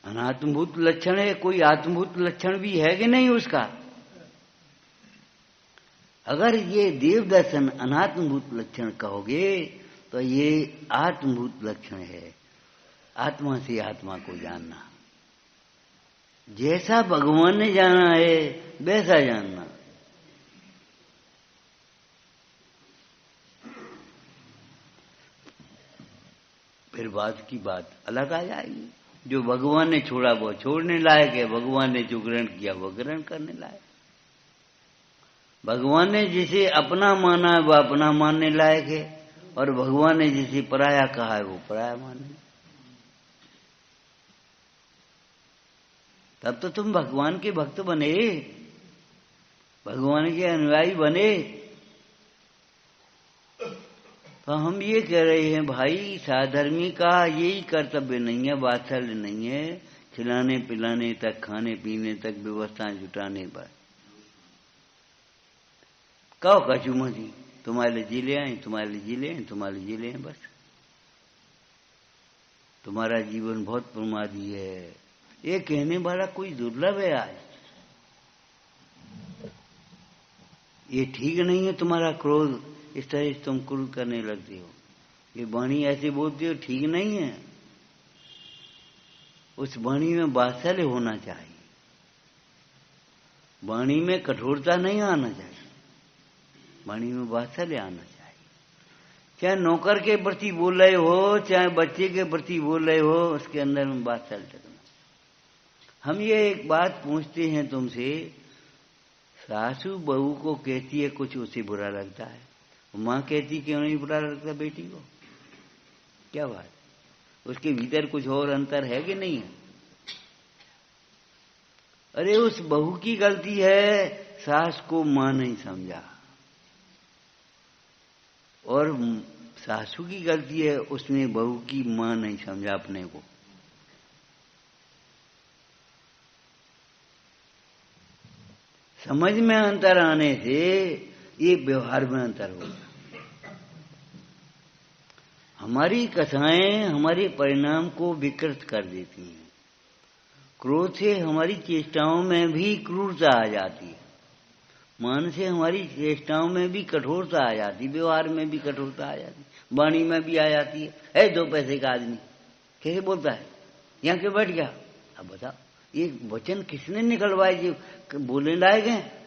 अनात्मभूत लक्षण है, कोई आत्मभूत लक्षण भी है कि नहीं उसका। अगर ये देव दर्शन अनात्मभूत लक्षण कहोगे तो ये आत्मभूत लक्षण है, आत्मा से आत्मा को जानना। जैसा भगवान ने जाना है वैसा जानना। फिर बात की बात अलग आ जाएगी। जो भगवान ने छोड़ा वो छोड़ने लायक है, भगवान ने जो ग्रहण किया वो ग्रहण करने लायक। भगवान ने जिसे अपना माना है वह अपना मानने लायक है, और भगवान ने जिसे पराया कहा है वो पराया माने। तब तो तुम भगवान के भक्त बने, भगवान के अनुयायी बने। तो हम ये कह रहे हैं भाई, साधर्मी का यही कर्तव्य नहीं है, वात्सल्य नहीं है, खिलाने पिलाने तक, खाने पीने तक व्यवस्थाएं जुटाने पर। कहो कचूमा जी तुम्हारे लिए जी ले आए, तुम्हारे लिए जी ले आए, तुम्हारे लिए जी ले आए, बस। तुम्हारा जीवन बहुत प्रमादी है, ये कहने वाला कोई दुर्लभ है आज। ये ठीक नहीं है तुम्हारा क्रोध, इस तरह से तुम क्रोध करने लगते हो, ये वाणी ऐसे बोलते हो, ठीक नहीं है। उस वाणी में वात्सल्य होना चाहिए, वाणी में कठोरता नहीं आना चाहिए, वाणी में वात्सल्य आना चाहिए। चाहे नौकर के प्रति बोल रहे हो, चाहे बच्चे के प्रति बोल रहे हो, उसके अंदर में वात्सल्य रखना। हम ये एक बात पूछते हैं तुमसे, सासू बहू को कहती है कुछ, उसे बुरा लगता है, माँ कहती क्यों नहीं बुरा लगता बेटी को? क्या बात, उसके भीतर कुछ और अंतर है कि नहीं है? अरे उस बहू की गलती है, सास को माँ नहीं समझा, और सासू की गलती है, उसने बहू की माँ नहीं समझा अपने को। समझ में अंतर आने से ये व्यवहार में अंतर होगा। हमारी कथाएं हमारे परिणाम को विकृत कर देती हैं। क्रोध से हमारी चेष्टाओं में भी क्रूरता आ जाती है, मान से हमारी चेष्टाओं में भी कठोरता आ जाती, व्यवहार में भी कठोरता आ जाती, वाणी में भी आ जाती है। 2 पैसे का आदमी कैसे बोलता है, यहाँ के बैठ गया। अब बताओ ये वचन किसने निकलवाए जो बोलने लायक है?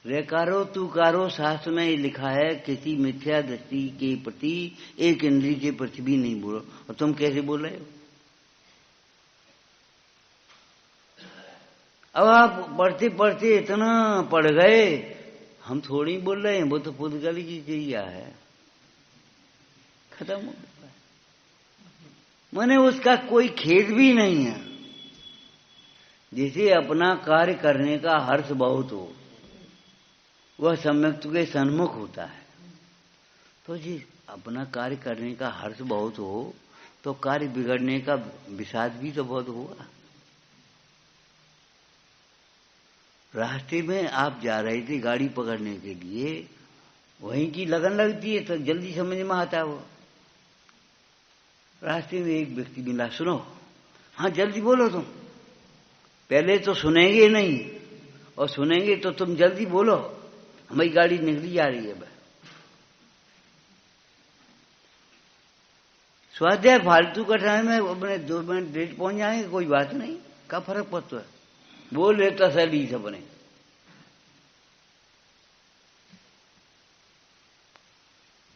रेकारो तू कारो, शास्त्र में लिखा है, किसी मिथ्या दृष्टि के प्रति एक इंद्रिय के प्रति भी नहीं बोलो, और तुम कैसे बोल रहे हो? अब आप पढ़ते पढ़ते इतना पढ़ गए, हम थोड़ी बोल रहे हैं, वो तो पुद्गल की क्रिया है, खत्म हो गया। माने उसका कोई खेद भी नहीं है। जिसे अपना कार्य करने का हर्ष बहुत हो, वह सम्यक के सन्मुख होता है। तो जी अपना कार्य करने का हर्ष बहुत हो, तो कार्य बिगड़ने का विषाद भी तो बहुत होगा। रास्ते में आप जा रहे थे गाड़ी पकड़ने के लिए, वहीं की लगन लगती है तो जल्दी समझ में आता है। वो रास्ते में एक व्यक्ति मिला, सुनो, हाँ जल्दी बोलो तुम। पहले तो सुनेंगे नहीं, और सुनेंगे तो तुम जल्दी बोलो, हमारी गाड़ी निकली जा रही है। स्वाध्याय फालतू का टाइम है, अपने 2 मिनट लेट पहुंच जाएंगे, कोई बात नहीं, क्या फर्क पड़ता है, बोल लेता सैली सबने।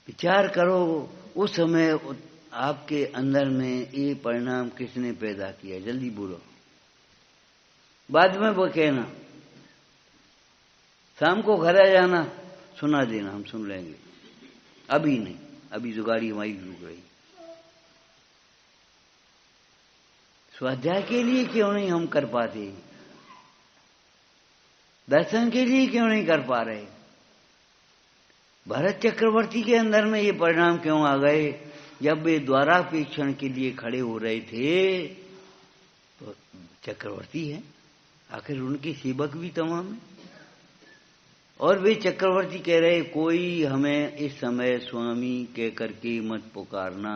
विचार करो उस समय आपके अंदर में ये परिणाम किसने पैदा किया, जल्दी बोलो, बाद में वो कहना। शाम को घर आ जाना, सुना देना, हम सुन लेंगे, अभी नहीं, अभी जो गाड़ी हमारी रुक गई। स्वाध्याय के लिए क्यों नहीं हम कर पाते, दर्शन के लिए क्यों नहीं कर पा रहे? भरत चक्रवर्ती के अंदर में ये परिणाम क्यों आ गए? जब वे द्वारापेक्षण के लिए खड़े हो रहे थे, तो चक्रवर्ती है, आखिर उनके सेवक भी तमाम है, और वे चक्रवर्ती कह रहे कोई हमें इस समय स्वामी कह करके मत पुकारना,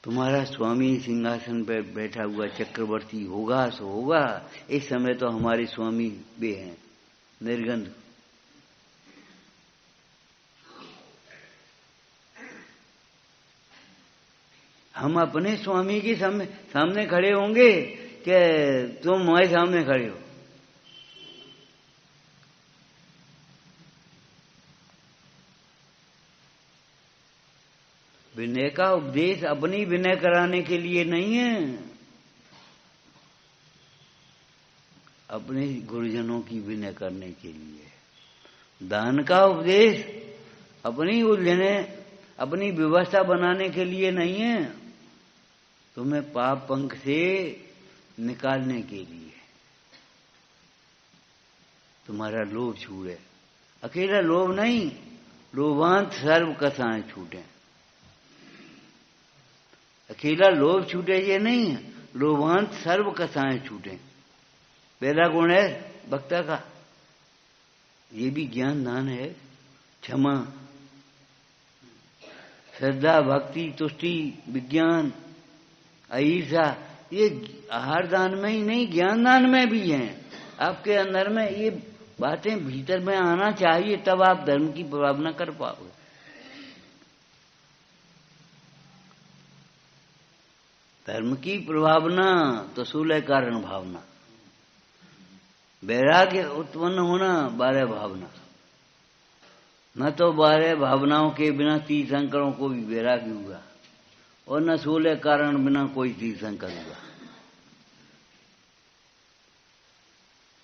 तुम्हारा स्वामी सिंहासन पर बैठा हुआ चक्रवर्ती होगा सो होगा, इस समय तो हमारे स्वामी वे हैं निर्गंध। हम अपने स्वामी के सामने खड़े होंगे कि तुम हमारे सामने खड़े हो? विनय का उपदेश अपनी विनय कराने के लिए नहीं है, अपने गुरुजनों की विनय करने के लिए। दान का उपदेश अपनी उलझने, अपनी व्यवस्था बनाने के लिए नहीं है, तुम्हें पाप पंख से निकालने के लिए। तुम्हारा लोभ छूटे, अकेला लोभ नहीं, लोभांत सर्व कसाएं छूटे। अकेला लोभ छूटे ये नहीं है, लोभांत सर्व कसाएं छूटे। पहला गुण है वक्ता का, ये भी ज्ञान दान है। क्षमा, श्रद्धा, भक्ति, तुष्टि, विज्ञान, अहिंसा, ये आहार दान में ही नहीं, ज्ञान दान में भी है। आपके अंदर में ये बातें भीतर में आना चाहिए, तब आप धर्म की भावना कर पाओगे। धर्म की प्रभावना तो 16 कारण भावना, वैराग्य उत्पन्न होना 12 भावना। न तो 12 भावनाओं के बिना तीर्थंकरों को भी वैराग्य हुआ, और न 16 कारण बिना कोई तीर्थंकर हुआ।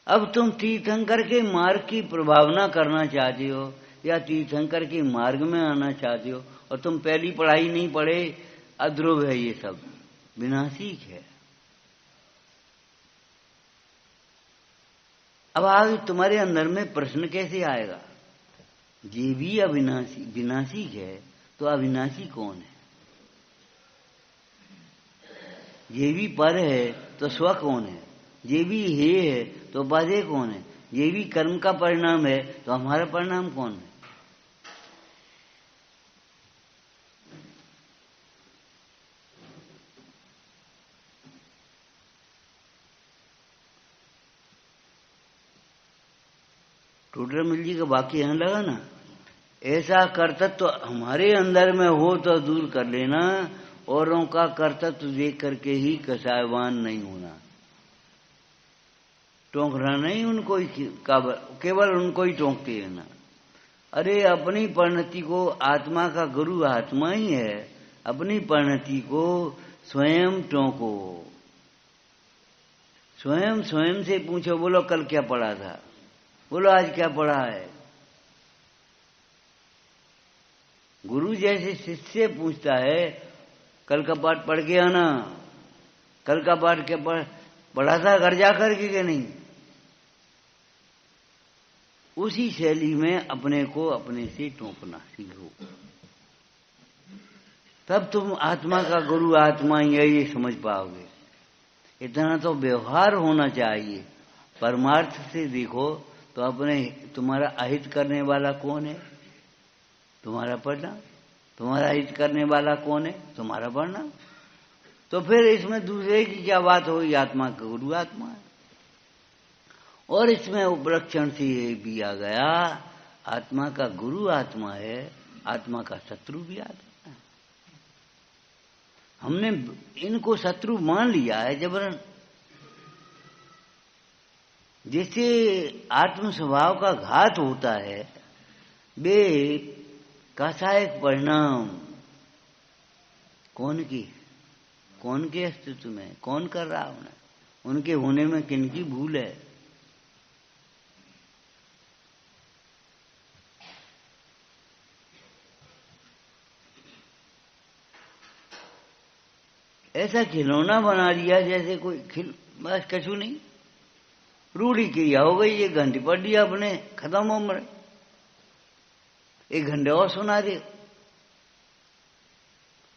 अब तुम तीर्थंकर के मार्ग की प्रभावना करना चाहते हो या तीर्थंकर के मार्ग में आना चाहते हो, और तुम पहली पढ़ाई नहीं पढ़े, अध्रुव है, ये सब विनाशिक है। अब आगे तुम्हारे अंदर में प्रश्न कैसे आएगा? ये भी अविनाशी विनाशिक है, तो अविनाशी कौन है? ये भी पर है तो स्व कौन है? ये भी हे है तो बाधे कौन है? ये भी कर्म का परिणाम है तो हमारा परिणाम कौन है? टोडर मिल जी का वाक्य यहां लगा ना, ऐसा कर्तव्य तो हमारे अंदर में हो तो दूर कर लेना, औरों का कर्तव्य देख करके ही कसायवान नहीं होना। टोंकना नहीं उनको ही, केवल उनको ही टोंकते रहना। अरे अपनी परिणति को, आत्मा का गुरु आत्मा ही है, अपनी परिणति को स्वयं टोंको। स्वयं स्वयं से पूछो, बोलो कल क्या पढ़ा था, बोलो आज क्या पढ़ा है। गुरु जैसे शिष्य से पूछता है, कल का पाठ पढ़ के आना, कल का पाठ क्या पढ़ा था घर जाकर के नहीं। उसी शैली में अपने को अपने से टोकना सीखो, तब तुम आत्मा का गुरु आत्मा ही है ये समझ पाओगे। इतना तो व्यवहार होना चाहिए। परमार्थ से देखो तो अपने तुम्हारा अहित करने वाला कौन है? तुम्हारा परिणाम। तुम्हारा हित करने वाला कौन है? तुम्हारा परिणाम। तो फिर इसमें दूसरे की क्या बात होगी? आत्मा का गुरु आत्मा है। और इसमें उपलक्षण से ये भी आ गया, आत्मा का गुरु आत्मा है, आत्मा का शत्रु भी आत्मा है। हमने इनको शत्रु मान लिया है जबरन। जैसे आत्म स्वभाव का घात होता है, वे कसायक परिणाम कौन के अस्तित्व में, कौन कर रहा है? उनके होने में किनकी भूल है? ऐसा खिलौना बना दिया जैसे कोई बस कछु नहीं, रूढ़ी क्रिया हो गई। 1 घंटे पढ़ दिया अपने, खत्म उम्र। 1 घंटे और सुना दे,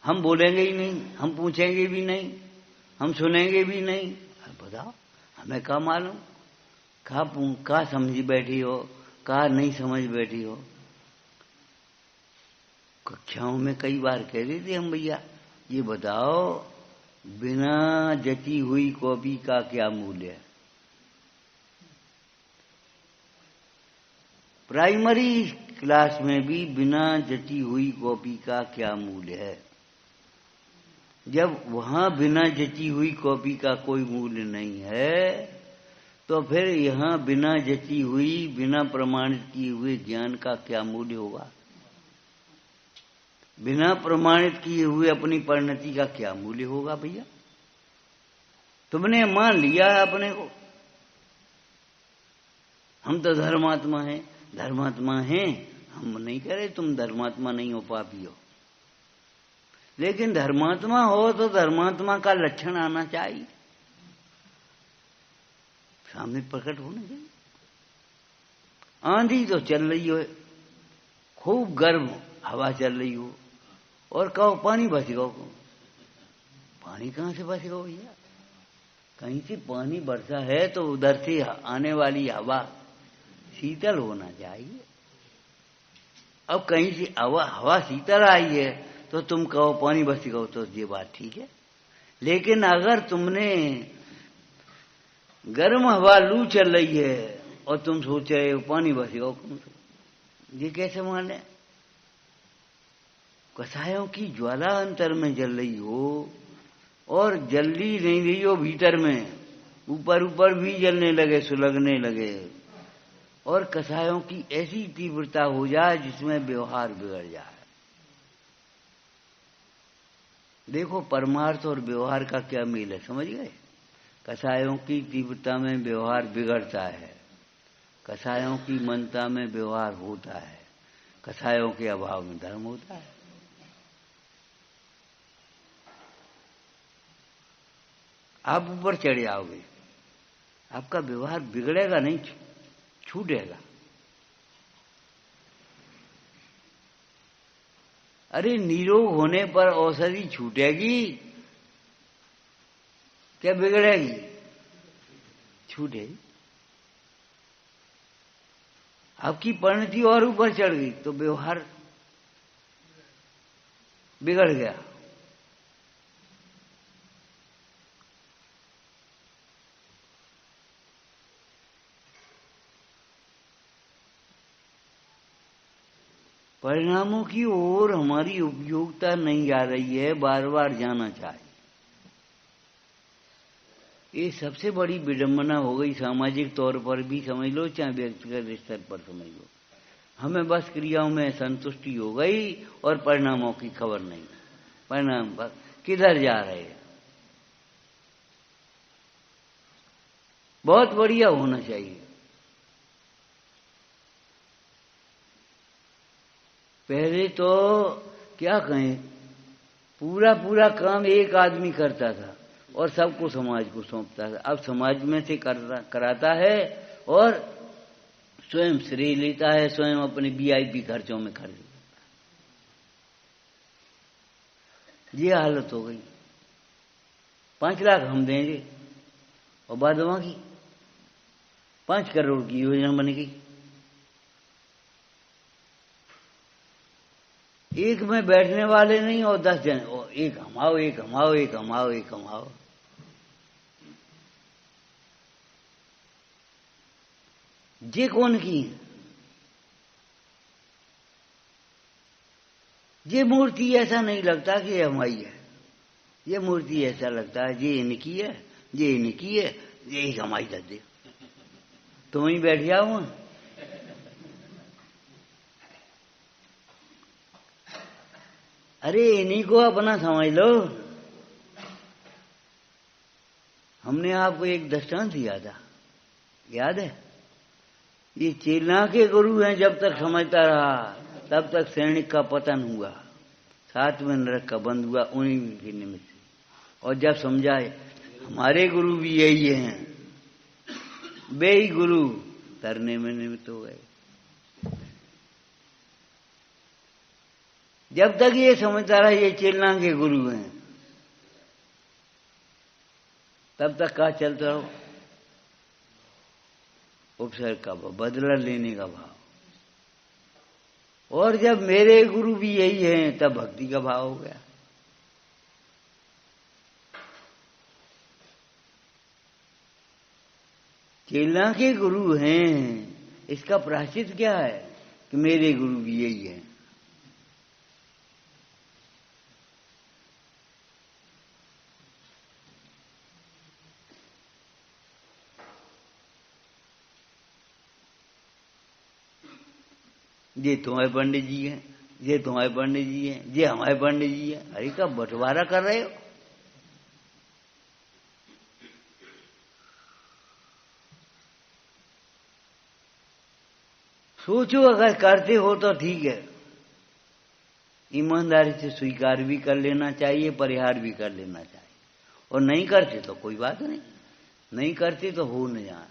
हम बोलेंगे ही नहीं, हम पूछेंगे भी नहीं, हम सुनेंगे भी नहीं। बताओ हमें क्या मालूम, का समझी बैठी हो, का नहीं समझ बैठी हो। कक्षाओं में कई बार कह रहे थे हम, भैया ये बताओ बिना जची हुई कॉपी का क्या मूल्य है? प्राइमरी क्लास में भी बिना जची हुई कॉपी का क्या मूल्य है? जब वहां बिना जची हुई कॉपी का कोई मूल्य नहीं है, तो फिर यहां बिना जची हुई, बिना प्रमाणित किए हुए ज्ञान का क्या मूल्य होगा? बिना प्रमाणित किए हुए अपनी परिणति का क्या मूल्य होगा? भैया तुमने मान लिया अपने को, हम तो धर्मात्मा हैं, धर्मात्मा हैं, हम नहीं कह रहे तुम धर्मात्मा नहीं हो, पापी हो, लेकिन धर्मात्मा हो तो धर्मात्मा का लक्षण आना चाहिए, सामने प्रकट होना चाहिए। आंधी तो चल रही हो, खूब गर्म हवा चल रही हो, और कहो पानी बचेगा, पानी कहाँ से बचेगा भैया? कहीं से पानी बरसा है तो उधर से आने वाली हवा शीतल होना चाहिए। अब कहीं से हवा शीतल आई है तो तुम कहो पानी बचेगा, तो ये बात ठीक है। लेकिन अगर तुमने गर्म हवा लू चल रही है और तुम सोच रहे हो पानी बचेगा, ये कैसे माने? कसायों की ज्वाला अंतर में जल रही हो और जल्दी नहीं रही हो भीतर में, ऊपर ऊपर भी जलने लगे, सुलगने लगे, और कसायों की ऐसी तीव्रता हो जाए जिसमें व्यवहार बिगड़ जाए। देखो परमार्थ और व्यवहार का क्या मेल है, समझ गए? कसायों की तीव्रता में व्यवहार बिगड़ता है, कसायों की मनता में व्यवहार होता है, कसायों के अभाव में धर्म होता है। आप ऊपर चढ़ जाओगे, आपका व्यवहार बिगड़ेगा नहीं, छूटेगा। अरे निरोग होने पर औषधि छूटेगी क्या बिगड़ेगी? छूटेगी। आपकी परिणति और ऊपर चढ़ गई तो व्यवहार बिगड़ गया। परिणामों की ओर हमारी उपयोगिता नहीं जा रही है, बार बार जाना चाहिए। ये सबसे बड़ी विडंबना हो गई, सामाजिक तौर पर भी समझ लो चाहे व्यक्तिगत स्तर पर समझ लो। हमें बस क्रियाओं में संतुष्टि हो गई और परिणामों की खबर नहीं। परिणाम पर किधर जा रहे हैं? बहुत बढ़िया होना चाहिए। पहले तो क्या कहें, पूरा पूरा काम एक आदमी करता था और सबको समाज को सौंपता था। अब समाज में से कराता है और स्वयं श्रेय लेता है, स्वयं अपने वीआईपी खर्चों में खर्च करता है। ये हालत हो गई। 5 लाख हम देंगे और बाद की 5 करोड़ की योजना बन गई। एक में बैठने वाले नहीं और 10 जन, एक हमाओ, एक हमाओ, एक हमाओ, एक हमाओ। ये कौन की? ये मूर्ति ऐसा नहीं लगता कि ये हमारी है। ये मूर्ति ऐसा लगता है ये इनकी है, ये इनकी है, ये हमारी दे दे। तुम ही बैठ जाओ। अरे इन्हीं को अपना समझ लो। हमने आपको एक दृष्टांत दिया था, याद है? ये चेला के गुरु हैं, जब तक समझता रहा तब तक सैनिक का पतन हुआ, 7 में नरक का बंद हुआ उन्हीं के निमित्त। और जब समझाए हमारे गुरु भी यही हैं, वे ही गुरु तरने में निमित्त हो गए। जब तक ये समझता रहा ये चेला के गुरु हैं, तब तक का चलता रहो उपसर्ग का भाव, बदला लेने का भाव। और जब मेरे गुरु भी यही हैं तब भक्ति का भाव हो गया। चेला के गुरु हैं, इसका प्रायश्चित क्या है कि मेरे गुरु भी यही हैं। ये तुम्हारे पंडित जी हैं, ये तुम्हारे पंडित जी हैं, ये हमारे पंडित जी हैं। अरे का बंटवारा कर रहे हो? सोचो, अगर करते हो तो ठीक है, ईमानदारी से स्वीकार भी कर लेना चाहिए, परिहार भी कर लेना चाहिए। और नहीं करते तो कोई बात नहीं, नहीं करते तो हो न जाए।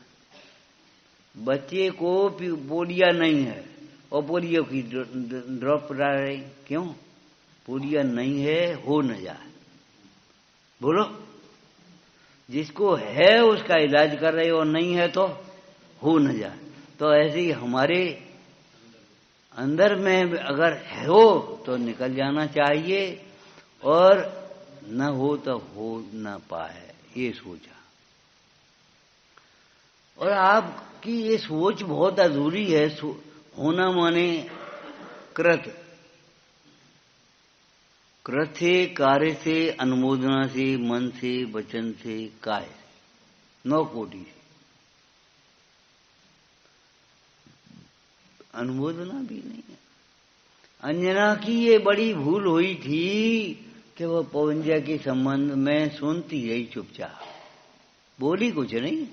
बच्चे को पोलिया नहीं है और पोलियो की ड्रॉप डाल रहे, क्यों? पोलिया नहीं है, हो न जाए। बोलो, जिसको है उसका इलाज कर रहे और नहीं है तो हो न जाए। तो ऐसे ही हमारे अंदर में अगर हो तो निकल जाना चाहिए, और न हो तो हो न पाए, ये सोचा। और आपकी ये सोच बहुत अधूरी है। होना माने कृत, कृत से, कार्य से, अनुमोदना से, मन से, वचन से, काय से, 9 कोटि से। अनुमोदना भी नहीं है। अंजना की ये बड़ी भूल हुई थी कि वह पवंजा के संबंध में सुनती रही चुपचाप, बोली कुछ नहीं,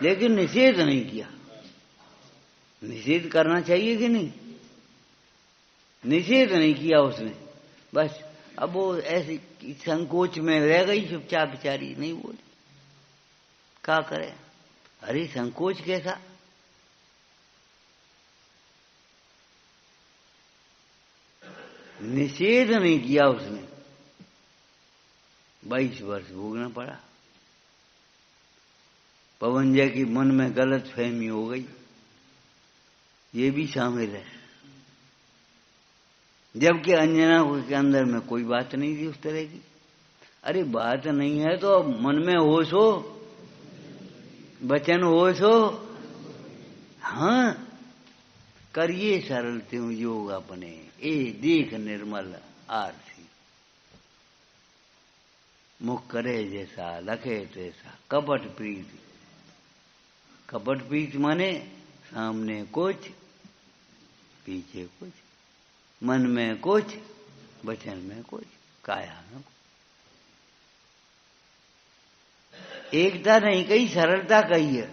लेकिन निषेध नहीं किया। निषेध करना चाहिए कि नहीं? निषेध नहीं किया उसने, बस। अब वो ऐसी संकोच में रह गई चुपचाप, बेचारी नहीं बोली। क्या करे? अरे संकोच कैसा? निषेध नहीं किया उसने, 22 वर्ष भोगना पड़ा। पवंजा की मन में गलत फहमी हो गई, ये भी शामिल है। जबकि अंजना के अंदर में कोई बात नहीं थी उस तरह की। अरे बात नहीं है तो मन में होश हो, वचन होश हो, हाँ, करिए सरल त्यों योग अपने, ए देख निर्मल आरती। मुख करे जैसा, लखे तैसा, कपट प्रीति। कपट प्रीति माने सामने कुछ, पीछे कुछ, मन में कुछ, वचन में कुछ, काया में कुछ। एकता नहीं कही, सरलता कही है।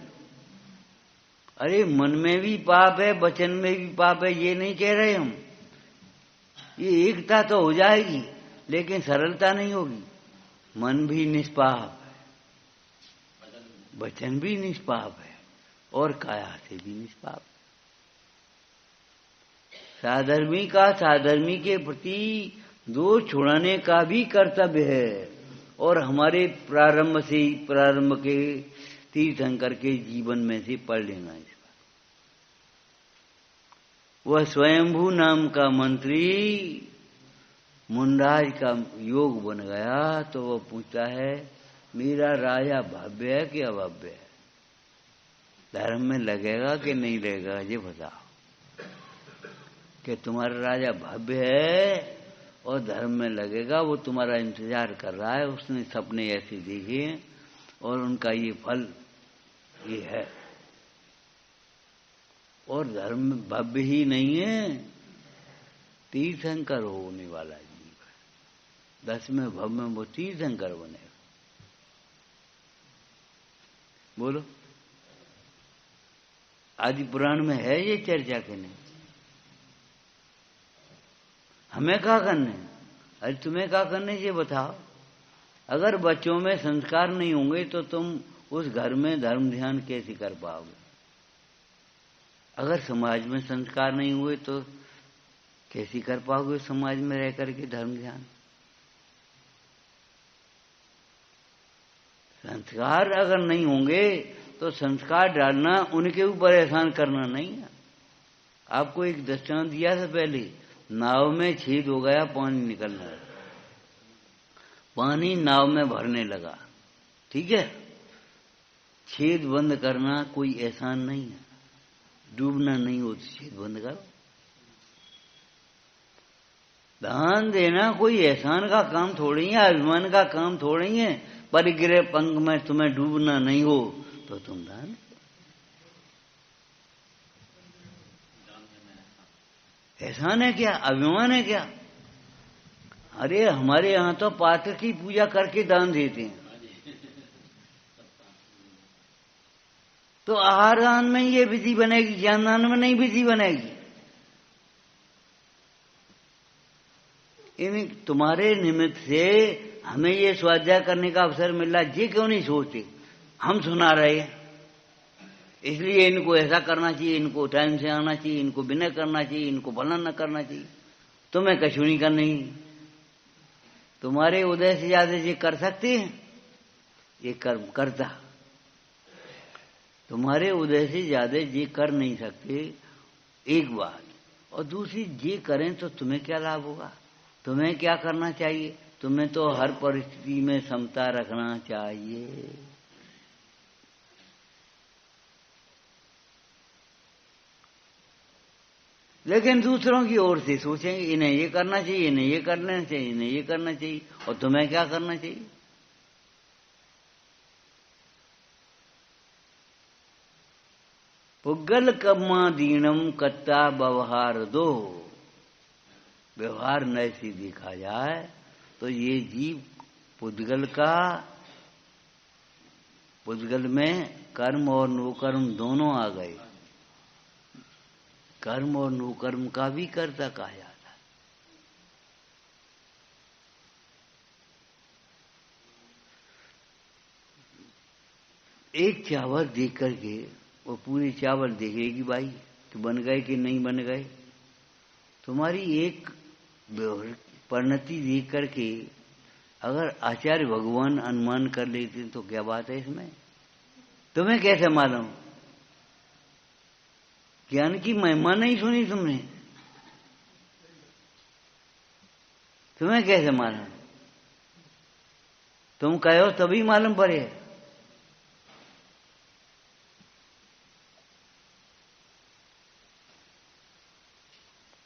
अरे मन में भी पाप है, वचन में भी पाप है, ये नहीं कह रहे हम। ये एकता तो हो जाएगी, लेकिन सरलता नहीं होगी। मन भी निष्पाप है, वचन भी निष्पाप है, और काया से भी निष्पाप। साधर्मी का साधर्मी के प्रति दोष छुड़ाने का भी कर्तव्य है, और हमारे प्रारंभ के तीर्थंकर के जीवन में से पढ़ लेना इसका। वह स्वयंभू नाम का मंत्री मुंडाज का योग बन गया, तो वह पूछता है मेरा राजा भव्य है कि अभव्य है? धर्म में लगेगा कि नहीं लगेगा, ये बताओ। कि तुम्हारा राजा भव्य है और धर्म में लगेगा, वो तुम्हारा इंतजार कर रहा है, उसने सपने ऐसे देखे हैं और उनका ये फल ये है। और धर्म भव्य ही नहीं है, तीर्थंकर होने वाला जीव है। 10वें भव में वो तीर्थंकर बनेगा। बोलो, आदि पुराण में है ये चर्चा कि नहीं? हमें क्या करने? अरे तुम्हें क्या करने ये बताओ। अगर बच्चों में संस्कार नहीं होंगे तो तुम उस घर में धर्म ध्यान कैसे कर पाओगे? अगर समाज में संस्कार नहीं हुए तो कैसे कर पाओगे समाज में रह करके धर्म ध्यान? संस्कार अगर नहीं होंगे तो संस्कार डालना उनके ऊपर एहसान करना नहीं है। आपको एक दृष्टांत दिया था पहले, नाव में छेद हो गया, पानी निकलने लगा, पानी नाव में भरने लगा, ठीक है? छेद बंद करना कोई एहसान नहीं है। डूबना नहीं हो तो छेद बंद करो। दान देना कोई एहसान का काम थोड़ी है, अभिमान का काम थोड़ी है। परिग्रह पंख में तुम्हें डूबना नहीं हो तो तुम दान। एहसान है क्या? अभिमान है क्या? अरे हमारे यहाँ तो पात्र की पूजा करके दान देते हैं। तो आहार दान में ये विधि बनेगी, ज्ञान दान में नहीं विधि बनेगी। इन तुम्हारे निमित्त से हमें ये स्वाध्याय करने का अवसर मिल रहा है, ये क्यों नहीं सोचते? हम सुना रहे हैं, इसलिए इनको ऐसा करना चाहिए, इनको टाइम से आना चाहिए, इनको विनय करना चाहिए, इनको भलन न करना चाहिए। तुम्हें कछु नहीं करनी। तुम्हारे उदय से ज्यादा ये कर सकते हैं, ये कर्म करता। तुम्हारे उदय से ज्यादा ये कर नहीं सकते, एक बात। और दूसरी, ये करें तो तुम्हें क्या लाभ होगा? तुम्हें क्या करना चाहिए? तुम्हें तो हर परिस्थिति में समता रखना चाहिए। लेकिन दूसरों की ओर से सोचेंगे, इन्हें ये करना चाहिए, इन्हें ये करना चाहिए, इन्हें ये करना चाहिए, और तुम्हें क्या करना चाहिए? पुग्गल कम्मा दीनम कत्ता व्यवहार दो। व्यवहार न से देखा जाए तो ये जीव पुद्गल में कर्म और नोकर्म दोनों आ गए। कर्म और नोकर्म का भी कर्ता कहा जाता है। एक चावल देख करके वो पूरे चावल देखेगी भाई कि बन गए कि नहीं बन गए। तुम्हारी एक परिणति देख करके अगर आचार्य भगवान अनुमान कर लेते तो क्या बात है इसमें? तुम्हें कैसे मालूम? ज्ञान की महिमा नहीं सुनी तुमने? तुम्हें कैसे मालूम? तुम कहो तभी मालूम पड़े।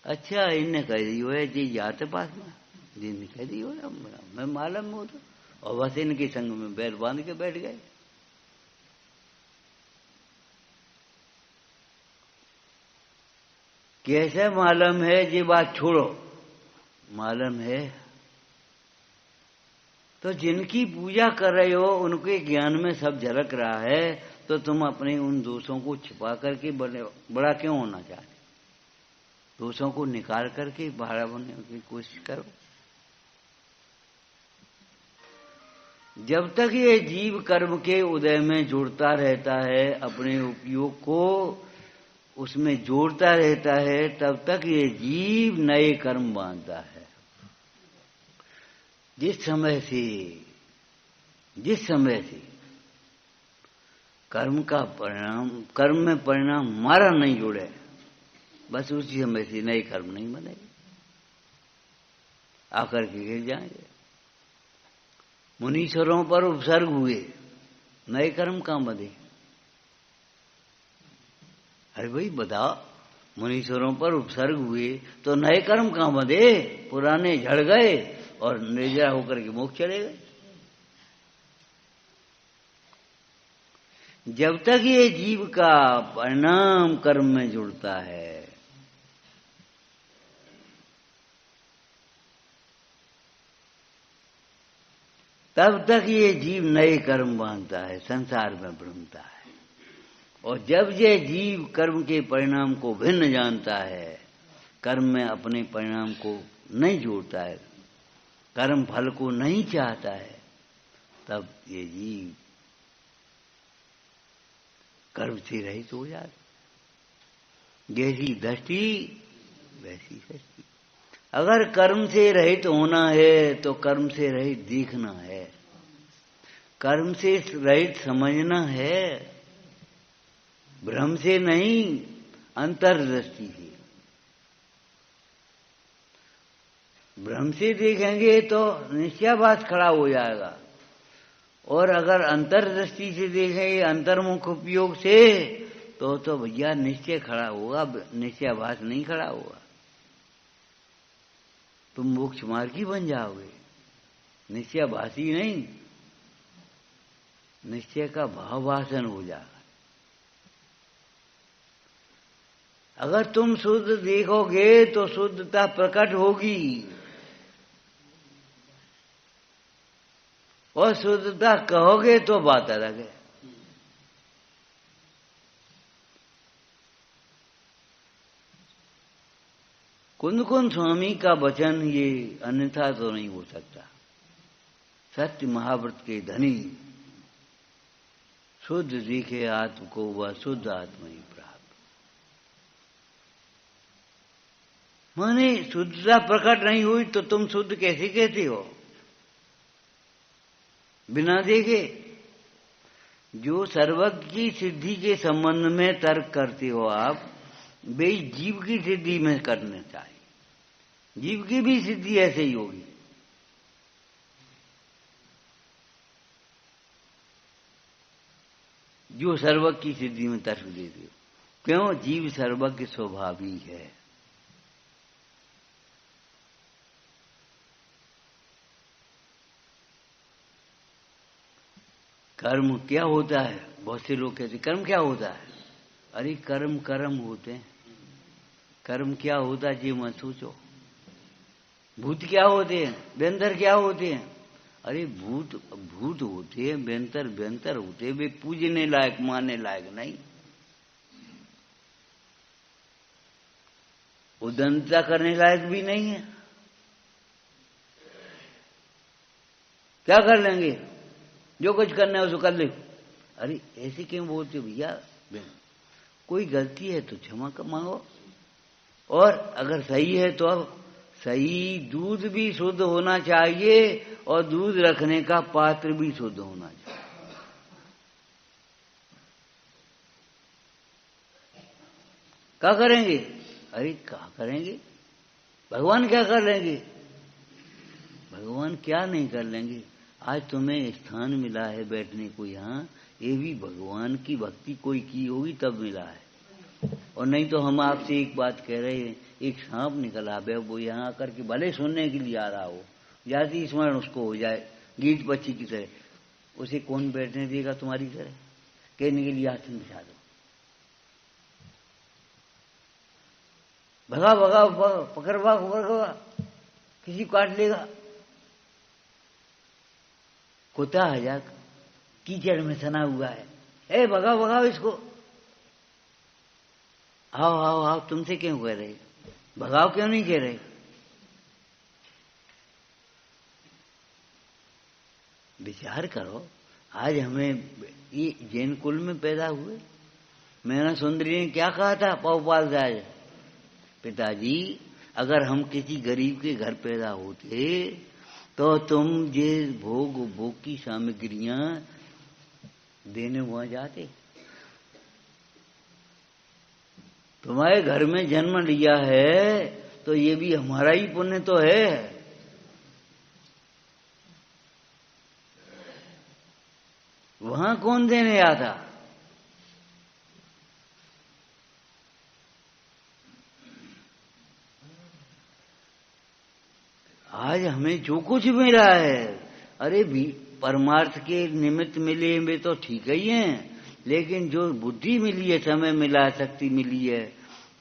अच्छा, इनने कह दी हो जी जाते पास में, जिनने कह दी हो मैं मालूम हूं तो, और बस इनके संग में बैल बांध के बैठ गए। कैसे मालूम है ये बात छोड़ो, मालूम है तो जिनकी पूजा कर रहे हो उनके ज्ञान में सब झलक रहा है, तो तुम अपने उन दोषों को छिपा करके बड़ा क्यों होना चाहते? दोषों को निकाल करके बड़ा बनने की कोशिश करो। जब तक ये जीव कर्म के उदय में जोड़ता रहता है, अपने उपयोग को उसमें जोड़ता रहता है, तब तक ये जीव नए कर्म बांधता है। जिस समय से कर्म का परिणाम, कर्म में परिणाम हमारा नहीं जुड़े, बस उसी समय से नए कर्म नहीं बनेंगे, आकर के गिर जाएंगे। मुनीश्वरों पर उपसर्ग हुए, नए कर्म कहां बने? अरे भाई बताओ, मुनीश्वरों पर उपसर्ग हुए तो नए कर्म कहां बने? पुराने झड़ गए और निर्जरा होकर के मोक्ष चले गए। जब तक ये जीव का परिणाम कर्म में जुड़ता है, तब तक ये जीव नए कर्म बांधता है, संसार में भ्रमता है। और जब ये जीव कर्म के परिणाम को भिन्न जानता है, कर्म में अपने परिणाम को नहीं जोड़ता है, कर्म फल को नहीं चाहता है, तब ये जीव कर्म से रहित हो जाता। जैसी दृष्टि वैसी सृष्टि। अगर कर्म से रहित होना है तो कर्म से रहित देखना है, कर्म से रहित समझना है, भ्रम से नहीं, अंतर्दृष्टि से। भ्रम से देखेंगे तो निश्चयाभास खड़ा हो जाएगा, और अगर अंतर्दृष्टि से देखेंगे अंतर्मुख उपयोग से तो भैया निश्चय खड़ा होगा, निश्चयाभास नहीं खड़ा होगा। तुम मोक्ष मार्गी बन जाओगे, निश्चयाभासी नहीं, निश्चय का भावभाषण हो जाएगा। अगर तुम शुद्ध देखोगे तो शुद्धता प्रकट होगी, और शुद्धता कहोगे तो बात अलग है। कुंद कुंद स्वामी का वचन ये अन्यथा तो नहीं हो सकता। सत्य महाव्रत के धनी शुद्ध दिखे आत्म को वह शुद्ध आत्मा ही प्राप्त। माने शुद्धता प्रकट नहीं हुई तो तुम शुद्ध कैसे कहते हो बिना देखे? जो सर्वज्ञ की सिद्धि के संबंध में तर्क करते हो आप, वे जीव की सिद्धि में करना चाहिए। जीव की भी सिद्धि ऐसे ही होगी। जो सर्वज्ञ की सिद्धि में तर्क देते हो, क्यों? जीव सर्वज्ञ स्वभावी है। कर्म क्या होता है? बहुत से लोग कहते कर्म क्या होता है? अरे कर्म कर्म होते हैं। कर्म क्या होता है जी मत सोचो। भूत क्या होते हैं? व्यंतर क्या होते हैं? अरे भूत भूत होते हैं, व्यंतर व्यंतर होते हैं। वे पूजने लायक मानने लायक नहीं। उदंता करने लायक भी नहीं है। क्या कर लेंगे? जो कुछ करना है उसको कर ले। अरे ऐसे क्यों बोलते हो भैया? कोई गलती है तो क्षमा मांगो, और अगर सही है तो अब सही। दूध भी शुद्ध होना चाहिए और दूध रखने का पात्र भी शुद्ध होना चाहिए। क्या करेंगे? अरे क्या करेंगे? भगवान क्या कर लेंगे? भगवान क्या नहीं कर लेंगे? आज तुम्हें स्थान मिला है बैठने को यहाँ, ये भी भगवान की भक्ति कोई की होगी तब मिला है। और नहीं तो हम आपसे एक बात कह रहे हैं, एक सांप निकल आवे, वो यहाँ आकर के भले सुनने के लिए आ रहा हो, जाति स्मरण उसको हो जाए गीत बच्ची की तरह, उसे कौन बैठने देगा तुम्हारी तरह? कहने के लिए हाथ में बिछा दो, भगा भगा पकड़ भगा, किसी काट लेगा। कुत्ता हजार कीचड़ में सना हुआ है, ए भगा भगाओ इसको। आओ आओ आओ, तुमसे क्यों कह रहे? भगाओ क्यों नहीं कह रहे? विचार करो। आज हमें ये जैन कुल में पैदा हुए। मैना सुंदरी ने क्या कहा था पौपाल राज? पिताजी अगर हम किसी गरीब के घर पैदा होते तो तुम ये भोग की सामग्रियां देने वहां जाते। तुम्हारे घर में जन्म लिया है तो ये भी हमारा ही पुण्य तो है। वहां कौन देने आता? आज हमें जो कुछ मिला है, अरे भी परमार्थ के निमित्त मिले वे तो ठीक ही हैं, लेकिन जो बुद्धि मिली है, समय मिला है, शक्ति मिली है,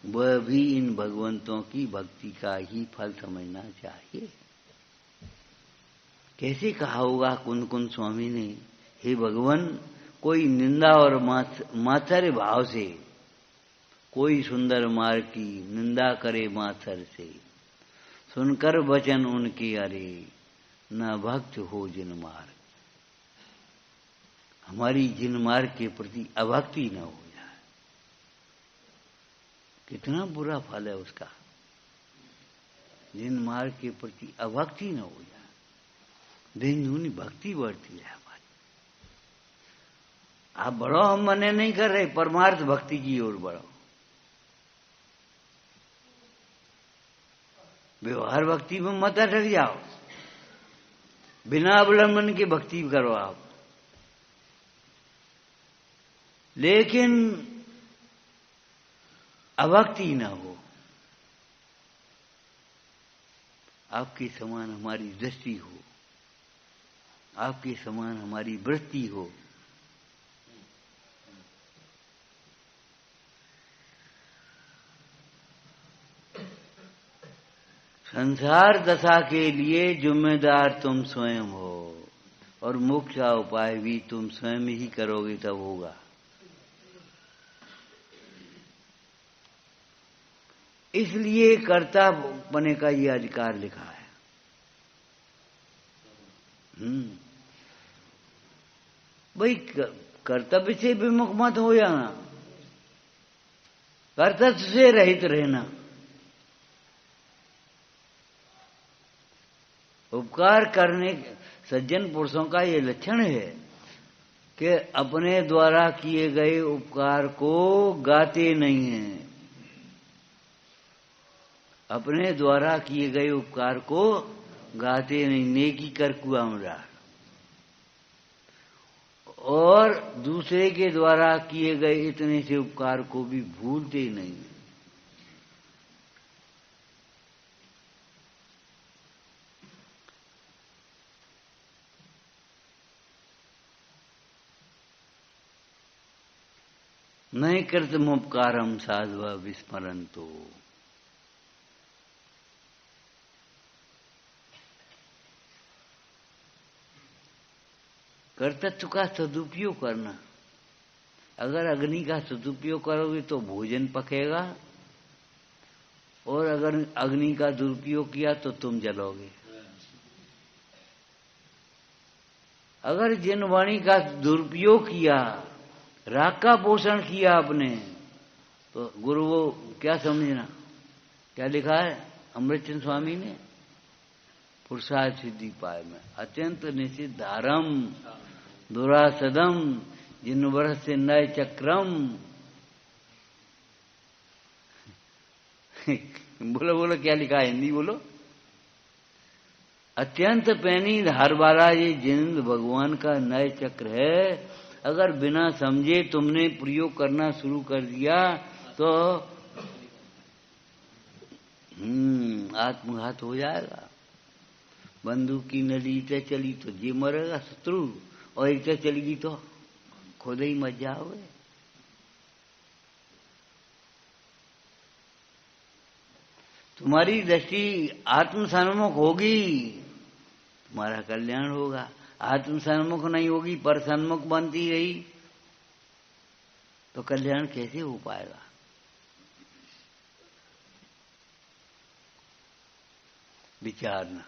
वह भी इन भगवंतों की भक्ति का ही फल समझना चाहिए। कैसे कहा होगा कुंद कुंद स्वामी ने, हे भगवान, कोई निंदा और मात्सर्य भाव से, कोई सुंदर मार्ग की निंदा करे मात्सर्य से, सुनकर वचन उनके अरे न भक्त हो जिन मार्ग। हमारी जिन मार्ग के प्रति अभक्ति न हो जाए, कितना बुरा फल है उसका। जिन मार्ग के प्रति अभक्ति न हो जाए, दिन दूनी भक्ति बढ़ती है हमारी। आप बढ़ो, हम मने नहीं कर रहे, परमार्थ भक्ति की ओर बढ़ो। व्यवहार भक्ति में मत अटक जाओ, बिना अवलंबन के भक्ति करो आप। लेकिन अभक्ति न हो। आपके समान हमारी दृष्टि हो, आपके समान हमारी वृत्ति हो। संसार दशा के लिए जिम्मेदार तुम स्वयं हो, और मोक्ष का उपाय भी तुम स्वयं ही करोगे तब होगा। इसलिए कर्ता बने का ये अधिकार लिखा है। भाई कर्तव्य से विमुख मत हो जाना, कर्तव्य से रहित रहना। उपकार करने सज्जन पुरुषों का ये लक्षण है कि अपने द्वारा किए गए उपकार को गाते नहीं हैं, अपने द्वारा किए गए उपकार को गाते नहीं, नेकी कर कुआमरा, और दूसरे के द्वारा किए गए इतने से उपकार को भी भूलते नहीं। नहीं कृतमुपकारम साधवा विस्मरन्तो। कर्तव्य का सदुपयोग करना। अगर अग्नि का सदुपयोग करोगे तो भोजन पकेगा, और अगर अग्नि का दुरुपयोग किया तो तुम जलोगे। अगर जिन वाणी का दुरुपयोग किया, राग का पोषण किया आपने, तो गुरु वो क्या समझना, क्या लिखा है अमृतचंद स्वामी ने पुरुषार्थ सिद्धि पाए में, अत्यंत निषिद्धारम दुरासदम जिन वर्ष से नय चक्रम। बोलो बोलो क्या लिखा है, हिंदी बोलो। अत्यंत पैनी धार वाला ये जिन भगवान का नय चक्र है, अगर बिना समझे तुमने प्रयोग करना शुरू कर दिया तो आत्मघात हो जाएगा। बंदूक की नली से चली तो जी मरेगा शत्रु, और एक से चलेगी तो खुद ही मर जाओगे। तुम्हारी दृष्टि आत्मसन्मुख होगी, तुम्हारा कल्याण होगा। आत्मसन्मुख नहीं होगी, पर सन्मुख बनती रही तो कल्याण कैसे हो पाएगा। विचारना।